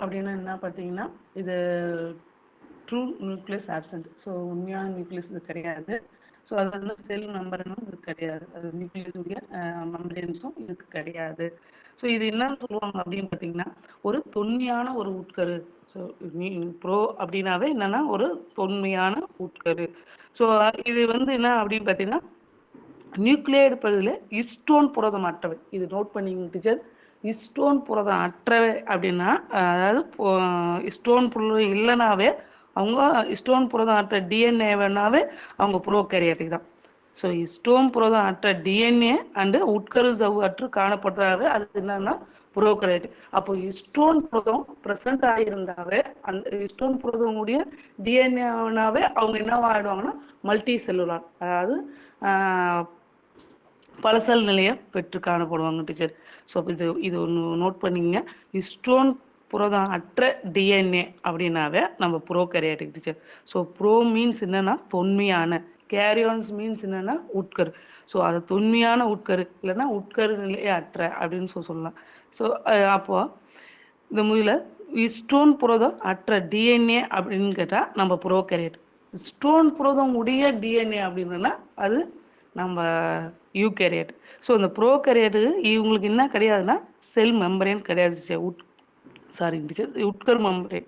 அப்படின்னா என்ன பார்த்தீங்கன்னா, இது ட்ரூ நியூக்ளியஸ் ஆப்சென்ட். ஸோ உண்மையான நியூக்ளியஸ் இது கிடையாது. ஸோ அது வந்து செல் மெம்பரனும் இது கிடையாது. அது நியூக்ளியஸுடைய மெம்பரேன்ஸும் இதுக்கு கிடையாது. ஸோ இது என்னன்னு சொல்லுவாங்க அப்படின்னு பார்த்தீங்கன்னா, ஒரு தொன்மையான ஒரு உட்கரு. ஸோ ப்ரோ அப்படின்னாவே என்னன்னா ஒரு தொன்மையான உட்கரு. ஸோ இது வந்து என்ன அப்படின்னு பார்த்தீங்கன்னா, நியூக்ளியைடு பதில் இஸ்டோன் புரதம் அற்றவை. இது நோட் பண்ணிங்க டீச்சர். இஸ்டோன் புரதம் அற்றவை அப்படின்னா, அதாவது இஸ்டோன் புரதம் இல்லைனாவே அவங்க இஸ்டோன் புரதம் அற்ற டிஎன்ஏ வேணாவே அவங்க ப்ரோகேரியாட்டிக் தான். ஸோ இஸ்டோன் புரதம் அற்ற டிஎன்ஏ அண்டு உட்கரு சவ்வு அற்று காணப்படுறதாவே அது என்னன்னா ப்ரோகேரியாட்டிக். அப்போ இஸ்டோன் புரதம் ப்ரெசென்ட் ஆகியிருந்தாவே அந்த இஸ்டோன் புரதம் உடைய டிஎன்ஏனாவே அவங்க என்னவாயிடுவாங்கன்னா மல்டி செல்லுலார், அதாவது பலசல் நிலையை பெற்று காணப்படுவாங்க டீச்சர். ஸோ இது ஒன்று நோட் பண்ணிங்க. இஸ்டோன் புரதம் அற்ற டிஎன்ஏ அப்படின்னாவே நம்ம prokaryotic teacher. So bro means என்னன்னா தொன்மையான, கேரியான்ஸ் மீன்ஸ் என்னன்னா உட்கரு. ஸோ அது தொன்மையான உட்கரு இல்லைன்னா உட்கரு நிலையை அற்ற அப்படின்னு சொல்லலாம். ஸோ அப்போ இந்த முதல்ல இஸ்டோன் புரதம் அற்ற டிஎன்ஏ அப்படின்னு கேட்டால் நம்ம ப்ரோகேரியட். ஸ்டோன் புரதம் உடைய டிஎன்ஏ அப்படின்னா அது நம்ம யூகேரியட். ஸோ இந்த ப்ரோகேரியட்டுக்கு இவங்களுக்கு என்ன கிடையாதுன்னா செல் மெம்பரேன் கிடையாது. உட்கரு மெம்பரேன்,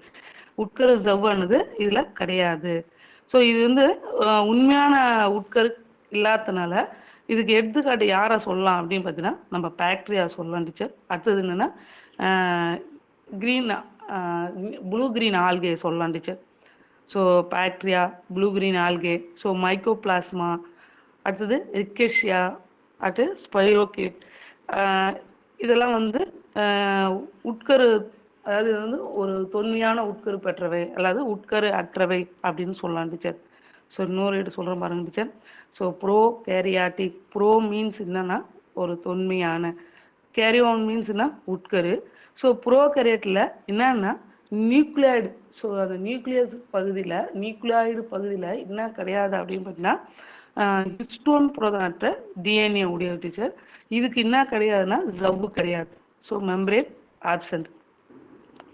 உட்கரு ஜவ்வானது இதில் கிடையாது. ஸோ இது வந்து உண்மையான உட்கரு இல்லாதனால இதுக்கு எடுத்துக்காட்டு யாரை சொல்லலாம் அப்படின்னு பார்த்தீங்கன்னா நம்ம பாக்டீரியா சொல்லலாம் டீச்சர். அடுத்தது என்னென்னா க்ரீன் ப்ளூ க்ரீன் ஆல்கே சொல்லலாம் teacher. So bacteria, blue green algae, so mycoplasma, அடுத்தது ரிக்கேஷியா, அடுத்து ஸ்பைரோகிட். இதெல்லாம் வந்து உட்கரு, அதாவது இது வந்து ஒரு தொன்மையான உட்கரு பெற்றவை அல்லது உட்கரு அற்றவை அப்படின்னு சொல்லலாம் டீச்சர். ஸோ இன்னொரு இது சொல்கிறேன் பாருங்க teacher. So prokaryotic, pro means என்னன்னா ஒரு தொன்மையான, கேரியான் மீன்ஸ்னா உட்கரு. ஸோ ப்ரோகேரியட்டில் என்னன்னா நியூக்ளியாய்டு. ஸோ அந்த நியூக்ளியாய்டு பகுதியில் என்ன கிடையாது அப்படின்னு பார்த்தீங்கன்னா ஹிஸ்டோன் புரதம் அற்ற டிஎன்ஏ உடைய டீச்சர். இதுக்கு என்ன கிடையாதுன்னா ஜவ்வு கிடையாது. So membrane absent.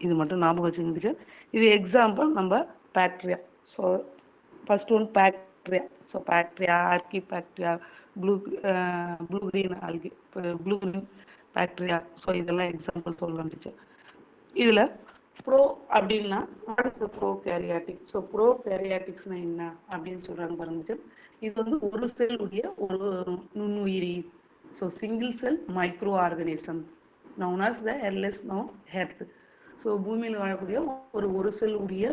இது மட்டும் ஞாபகம் வச்சுக்கோங்க டீச்சர். இது எக்ஸாம்பிள் நம்ம bacteria. So first one bacteria. So bacteria, archaebacteria, blue green algae, blue green bacteria. So இதெல்லாம் எக்ஸாம்பிள் சொல்லலாம் டீச்சர். இதில் ப்ரோ அப்படின்னா ப்ரோ கேரியாட்டிக். ஸோ ப்ரோ கேரியாட்டிக்ஸ்னா என்ன அப்படின்னு சொல்கிறாங்க பாருங்க டீச்சர். இது வந்து ஒரு செல் உடைய ஒரு நுண்ணுயிரி. So single cell micro organism known as the earliest known earth. So பூமியில் வாழக்கூடிய ஒரு செல் உடைய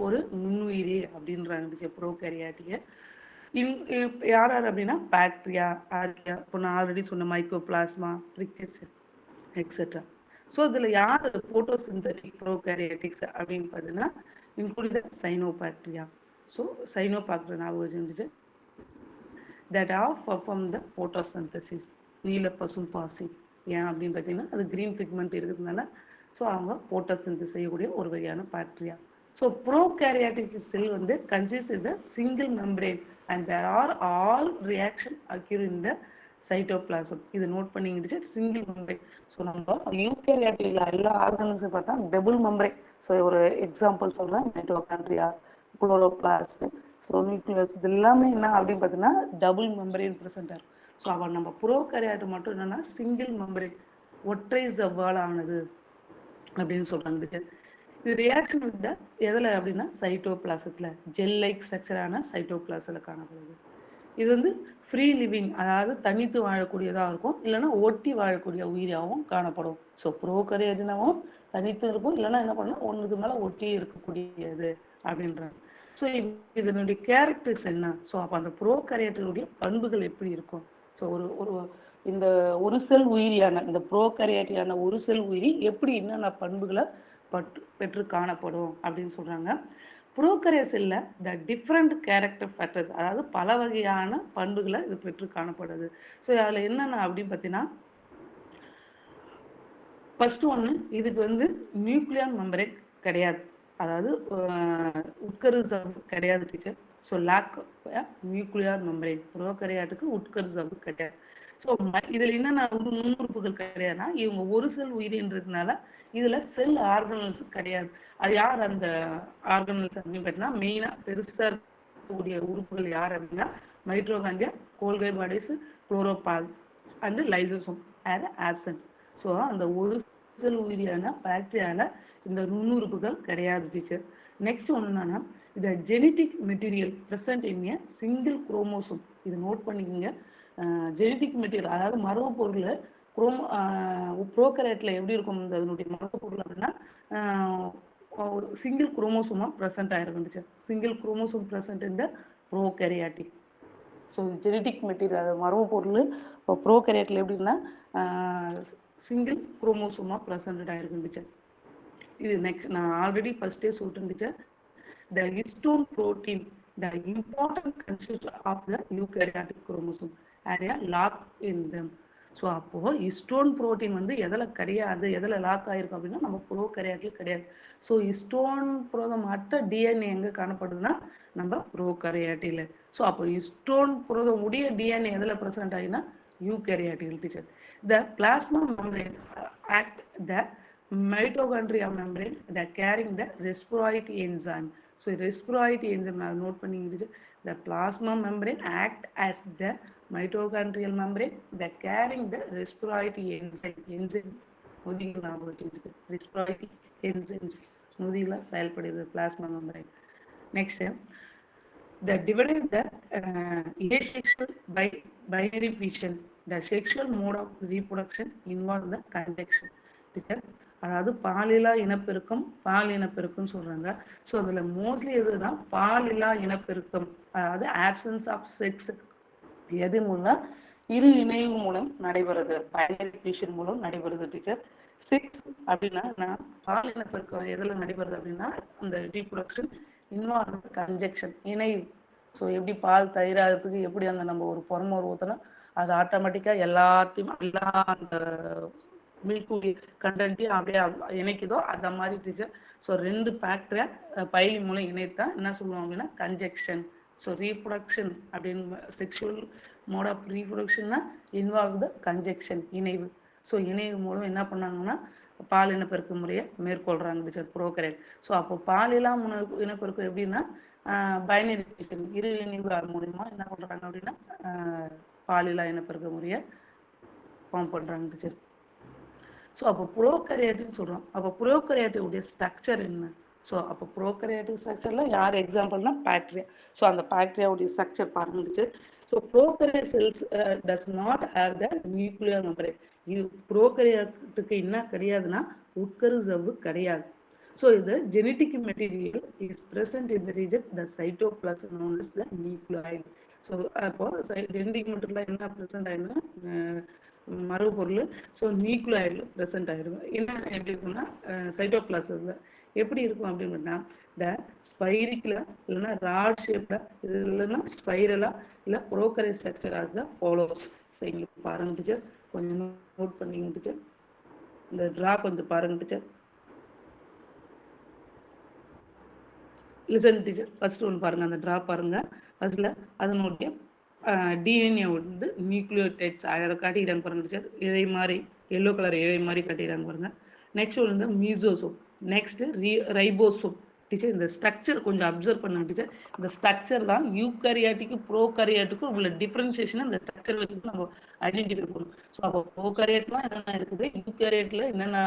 ஒரு நுண்ணுயிரி அப்படின்றாங்க ப்ரோ கேரியாட்டிக்கை. யார் யார் அப்படின்னா பாக்டீரியா, ஆர்கியா, இப்போ நான் ஆல்ரெடி சொன்ன மைக்கோபிளாஸ்மா, ரிக்கெட்ஸ் எக்ஸெட்ரா. ஸோ இதில் யார் போட்டோசிந்தட்டிக் ப்ரோகேரியாட்டிக்ஸ் அப்படின்னு பார்த்தீங்கன்னா இன்க்ளூடிங் சைனோபாக்டீரியா. ஸோ சைனோபாக்டீரியா ஞாபகம் வச்சுருந்துச்சு. That of perform the photosynthesis. நீல பசும் பாசி. ஏன் அப்படின்னு பார்த்தீங்கன்னா அது கிரீன் பிக்மெண்ட் இருக்கிறதுனால ஸோ அவங்க போட்டோசிந்தசிஸ் செய்யக்கூடிய ஒரு வகையான பாக்டீரியா. ஸோ ப்ரோகேரியாட்டிக் செல் வந்து consist in the single membrane and there are all reaction occur in the cytoplasm. இது நோட் பண்ணிக்கிட்டு சிங்கிள் மெம்பரேன். ஸோ நம்ம யூகேரியாட்டிக்ல எல்லா ஆர்கன்ஸும் பார்த்தா டபுள் மெம்பரேன். ஸோ ஒரு எக்ஸாம்பிள் சொல்கிறேன், மைட்டோகாண்ட்ரியா, குளோரோபிளாஸ்ட், ஸோ நியூக்ளியஸ், இது எல்லாமே என்ன அப்படின்னு பார்த்தீங்கன்னா டபுள் மெம்பரேன் ப்ரெசென்ட் ஆகும். ஸோ அவன் நம்ம ப்ரோகேரியாட் மட்டும் என்னன்னா சிங்கிள் மெம்பரேன், ஒற்றை ஜவ்வால் ஆனது அப்படின்னு சொல்கிறாங்க. இது ரியாக்ஷன் வித் எதில் அப்படின்னா சைட்டோபிளாசத்தில் ஜெல் லைக் ஸ்ட்ரக்சரான சைட்டோபிளாஸில் காணப்படுது. இது வந்து ஃப்ரீ லிவிங், அதாவது தனித்து வாழக்கூடியதாக இருக்கும், இல்லைன்னா ஒட்டி வாழக்கூடிய உயிராகவும் காணப்படும். ஸோ ப்ரோகேரியாட்னாவும் தனித்து இருக்கும், இல்லைன்னா என்ன பண்ணால் ஒன்றுக்கு மேலே ஒட்டி இருக்கக்கூடியது அப்படின்றாங்க. ஸோ இதனுடைய கேரக்டர்ஸ் என்ன? ஸோ அப்போ அந்த ப்ரோகேரியாட்டினுடைய பண்புகள் எப்படி இருக்கும்? ஸோ இந்த ஒரு செல் உயிரியான இந்த ப்ரோகேரியாட்டியான ஒரு செல் உயிரி எப்படி என்னென்ன பண்புகளை பெற்று காணப்படும் அப்படின்னு சொல்றாங்க. ப்ரோகேரியா செல்ல த டிஃப்ரெண்ட் கேரக்டர் ஃபேக்டர்ஸ், அதாவது பல வகையான பண்புகளை இது பெற்று காணப்படுது. ஸோ அதில் என்னென்ன அப்படின்னு பார்த்தீங்கன்னா ஃபர்ஸ்ட் ஒன்று, இதுக்கு வந்து நியூக்ளியர் மெம்பரேன் கிடையாது, அதாவது உட்கரு சவ்வு கிடையாது teacher. So lack nuclear membrane. ப்ரோகேரியாட்டுக்கு உட்கரு சவ்வு கிடையாது. ஸோ இதில் என்னென்ன நுண்ணுறுப்புகள் கிடையாதுன்னா இவங்க ஒரு செல் உயிரின்றதுனால இதுல செல் ஆர்கனல்ஸ் கிடையாது. அது யார் அந்த ஆர்கனல்ஸ் அப்படின்னு பார்த்தீங்கன்னா மெயினா பெருசா இருக்கக்கூடிய உறுப்புகள் யார் அப்படின்னா mitochondria, golgi bodies, chlorophyll and lysosome are absent. So அந்த ஒரு செல் உயிரியான பாக்டீரியால இந்த நுண்ணுறுப்புகள் கிடையாது டீச்சர். நெக்ஸ்ட் ஒன்று என்னன்னா இந்த genetic material present in A single chromosome. இது நோட் பண்ணிக்கோங்க. ஜெனட்டிக் மெட்டீரியல் அதாவது மரபு பொருள் ப்ரோகரேட்ல எப்படி இருக்கும் அதனுடைய மரபு பொருள் அப்படின்னா ஒரு சிங்கிள் குரோமோசோமா ப்ரெசென்ட் ஆயிருக்கும் டீச்சர். சிங்கிள் குரோமோசோம் ப்ரெசென்ட் இந்த ப்ரோகரியாட்டிக். ஸோ ஜெனட்டிக் மெட்டீரியல் அது மரபு பொருள் இப்போ ப்ரோகரியாட்டில் எப்படின்னா சிங்கிள் குரோமோசோமா ப்ரெசென்ட் ஆயிருக்கும் டீச்சர். இது நெக்ஸ்ட் நான் ஆல்ரெடி ஃபர்ஸ்டே சொல்லிட்டேன் teacher. The histone protein, the important constituent of the eukaryotic chromosome, are lock in them. So அப்போ ஹிஸ்டோன் புரோட்டீன் வந்து எதில் கிடையாது, எதில் லாக் ஆகிருக்கும் அப்படின்னா நம்ம ப்ரோகரியாட்டில் கிடையாது. ஸோ ஹிஸ்டோன் புரதம் மற்ற டிஎன்ஏ எங்கே காணப்படுதுன்னா நம்ம ப்ரோகரியாட்டில். ஸோ அப்போ ஹிஸ்டோன் புரதம் உடைய டிஎன்ஏ எதில் ப்ரெசென்ட் ஆகினா யூகரியாட்டில் teacher. The plasma membrane act the mitochondria membrane that carrying the respiratory enzyme. So respiratory enzyme note பண்ணிக்கிட்டு the plasma membrane act as the mitochondrial membrane that carrying the respiratory enzyme நொதிகள் ஞாபகம் வச்சுக்கிட்டு respiratory enzymes நொதிகளா செயல்படுது plasma membrane. Next the divided the asexual by binary fission. The sexual mode of reproduction involves the conjunction. அதாவது பாலிலா இனப்பெருக்கம் பால் இனப்பெருக்கம் சொல்றாங்க. So அதுல mostly எதுனா பாலிலா இனப்பெருக்கம் அதாவது ஆப்சன்ஸ் ஆஃப் செக்ஸ் எது மூலம் இரு இணைவு மூலம் நடைபெறுது, பைனரி ஃபியூஷன் மூலம் நடைபெறுது டீச்சர். செக்ஸ் அப்படின்னா பால் இனப்பெருக்கம் எதுல நடைபெறுது அப்படின்னா அந்த ரீப்ரொடக்ஷன் இன்வால்வ் கன்ஜெக்ஷன் இணைவு. ஸோ எப்படி பால் தயிராகிறதுக்கு எப்படி அந்த நம்ம ஒரு பொறமோர் ஊற்றினா அது ஆட்டோமேட்டிக்கா எல்லாத்தையும் எல்லா அந்த மில்க் கண்டென்ட்டையும் அப்படியே இணைக்குதோ அந்த மாதிரி டீச்சர். ஸோ ரெண்டு பாக்டீரியா பைலி மூலம் இணைத்தா என்ன சொல்லுவோம் அப்படின்னா கன்ஜெக்ஷன். ஸோ ரீப்ரொடக்ஷன் அப்படின்னு செக்ஷுவல் மோட் ஆஃப் ரீப்ரொடக்ஷன்னா இன்வால்வ் த கன்ஜெக்ஷன் இணைவு. ஸோ இணைவு மூலம் என்ன பண்ணாங்கன்னா பால் இனப்பெருக்க முறையை மேற்கொள்றாங்க டீச்சர் ப்ரோகரேட். ஸோ அப்போ பாலிலா இனப்பெருக்கம் எப்படின்னா பைனரி ஃபியூஷன் இரு இணைவு மூலியமா என்ன பண்றாங்க அப்படின்னா பாலிலா இனப்பெருக்க முறையை ஃபார்ம் பண்றாங்க டீச்சர். ஸோ அப்போ ப்ரோகரியாட்டின்னு சொல்கிறோம். அப்போ ப்ரோகரியாட்டினுடைய ஸ்ட்ரக்சர் என்ன? ஸோ அப்போ ப்ரோகரியாட்டிக் ஸ்ட்ரக்சரில் யார் எக்ஸாம்பிள்னா பாக்டீரியா. ஸோ அந்த பாக்டீரியாவுடைய ஸ்ட்ரக்சர் பாருங்க. So prokaryote cells does not have the nuclear membrane. இது ப்ரோகரியாட்டுக்கு என்ன கிடையாதுன்னா உட்கரு சவ்வு கிடையாது. ஸோ இது genetic material is present in the region the cytoplasm known as the nucleoid. So அப்போ ஜெனட்டிக் மெட்டீரியல் என்ன பிரசன்ட் ஆயிடுன்னா மரபு பொருள். ஸோ நியூக்ளியாய்டில் ப்ரெசென்ட் ஆகிருக்கும். என்ன எப்படி இருக்குன்னா சைட்டோபிளாசத்தில் எப்படி இருக்கும் அப்படின்னா இந்த ஸ்பைரிக்கில் இல்லைன்னா ராட் ஷேப்பில் இது இல்லைன்னா ஸ்பைரலா இல்லை prokaryote structure as the follows. So இங்கே பாருங்க டீச்சர், கொஞ்சம் நோட் பண்ணிங்க டீச்சர். இந்த ட்ரா கொஞ்சம் பாருங்க டீச்சர். Listen teacher. ஃபர்ஸ்ட் ஒன்று பாருங்க, அந்த ட்ரா பாருங்க. ஃபர்ஸ்ட்ல அதனுடைய டிஎன்ஏ வந்து நியூக்ளியோடைட்ஸ் அதை காட்டிக்கிறாங்க பாருங்க டீச்சர். இழை மாதிரி எல்லோ கலர் இழை மாதிரி காட்டிக்கிறாங்க பாருங்க. நெக்ஸ்ட் வந்து மீசோசோம், நெக்ஸ்ட் ரைபோசோம் டீச்சர். இந்த ஸ்ட்ரக்சர் கொஞ்சம் அப்சர்வ் பண்ணுங்க டீச்சர். இந்த ஸ்ட்ரக்சர் தான் யூகரியாட்டிக்கு ப்ரோகரியாட்டுக்கும் உள்ள டிஃபரன்சியேஷன் இந்த ஸ்ட்ரக்சர் வச்சுட்டு நம்ம ஐடென்டிஃபை பண்ணணும். ஸோ அப்போ ப்ரோகரியாட்லாம் என்னென்ன இருக்குது, யூகரியாட்டில் என்னென்ன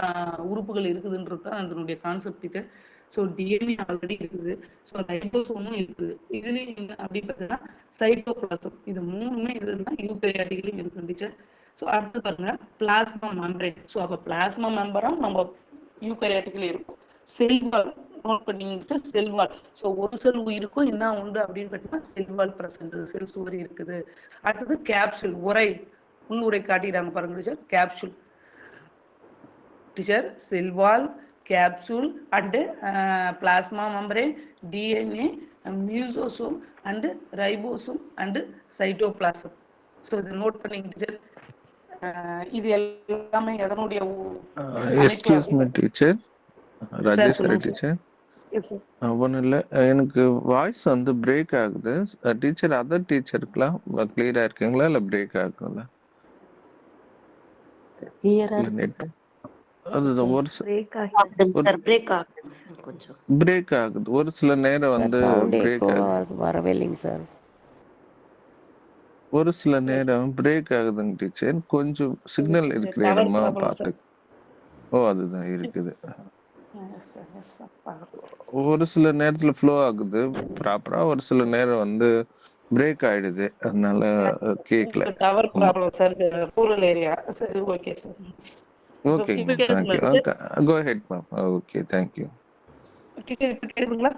உறுப்புகள் இருக்குதுன்றது தான் அதனுடைய concept teacher. So DNA already இருக்குது. ஸோ ரைபோசோமும் இருக்குது. இதுலேயும் அப்படி பார்த்தீங்கன்னா சைட்டோபிளாசம். இது மூணுமே இதுனா யூகரியாட்டிக்லையும் இருக்கு டீச்சர். ஸோ அடுத்து பாருங்க பிளாஸ்மா மெம்பரேன். ஸோ அப்போ பிளாஸ்மா மெம்பரம் நம்ம யூகரியாட்டிக்ல இருக்கும். செல்வால் நோட் பண்ணிங்க செல்வால். ஸோ ஒரு செல் உயிருக்கும் என்ன உண்டு அப்படின்னு பார்த்தீங்கன்னா செல்வால் பிரசன்ட், செல் சுவர் இருக்குது. அடுத்தது கேப்சூல் உரை, உள் உரை காட்டிடுறாங்க பாருங்க teacher. Capsule teacher, cell wall, capsule and plasma membrane, DNA, mesosome and ribosome and cytoplasm. So the note பண்ணிங்க டீச்சர். இது எல்லாமே எதனுடைய excuse me teacher, Rajeswari teacher. ஒன்றும் இல்லை, எனக்கு வாய்ஸ் வந்து பிரேக் ஆகுது டீச்சர். அதர் டீச்சருக்குலாம் கிளியரா இருக்குங்களா இல்லை பிரேக் ஆகுங்களா? அதுதான் சார் ஒரு பிரேக் ஆகுதுங்க ஒரு சார், பிரேக் ஆகுதுங்க சார் கொஞ்சம். பிரேக் ஆகுது. ஒரு சில நேரம் சார் வந்து சவுண்டு பிரேக் எக்கோவா ஆகுது. வரவே இல்லைங்க சார். ஒரு சில நேரம் பிரேக் ஆகுதுங்க டீச்சர். கொஞ்சம் சிக்னல் இருக்கிற டவர் இடமா ப்ராப்ளம் பார்த்து. சார். ஓ! அதுதான் இருக்குது. S sir, yes sir. பார்க்கலாம். ஒரு சில நேரத்துல ஃப்ளோ ஆகுது ப்ராப்பரா. ஒரு சில நேரம் வந்து பிரேக் ஆயிடுது. அதனால கேட்கல. டவர் ஆமா. Problem sir, rural area. சரி, ஓகே சார். இப்போ ஓகேங்க இப்போ மேம். தேங்க் கேட்குதுங்களா you. Teacher? Go ahead ma'am. Okay. Thank you. Teacher இப்போ கேட்குதுங்களா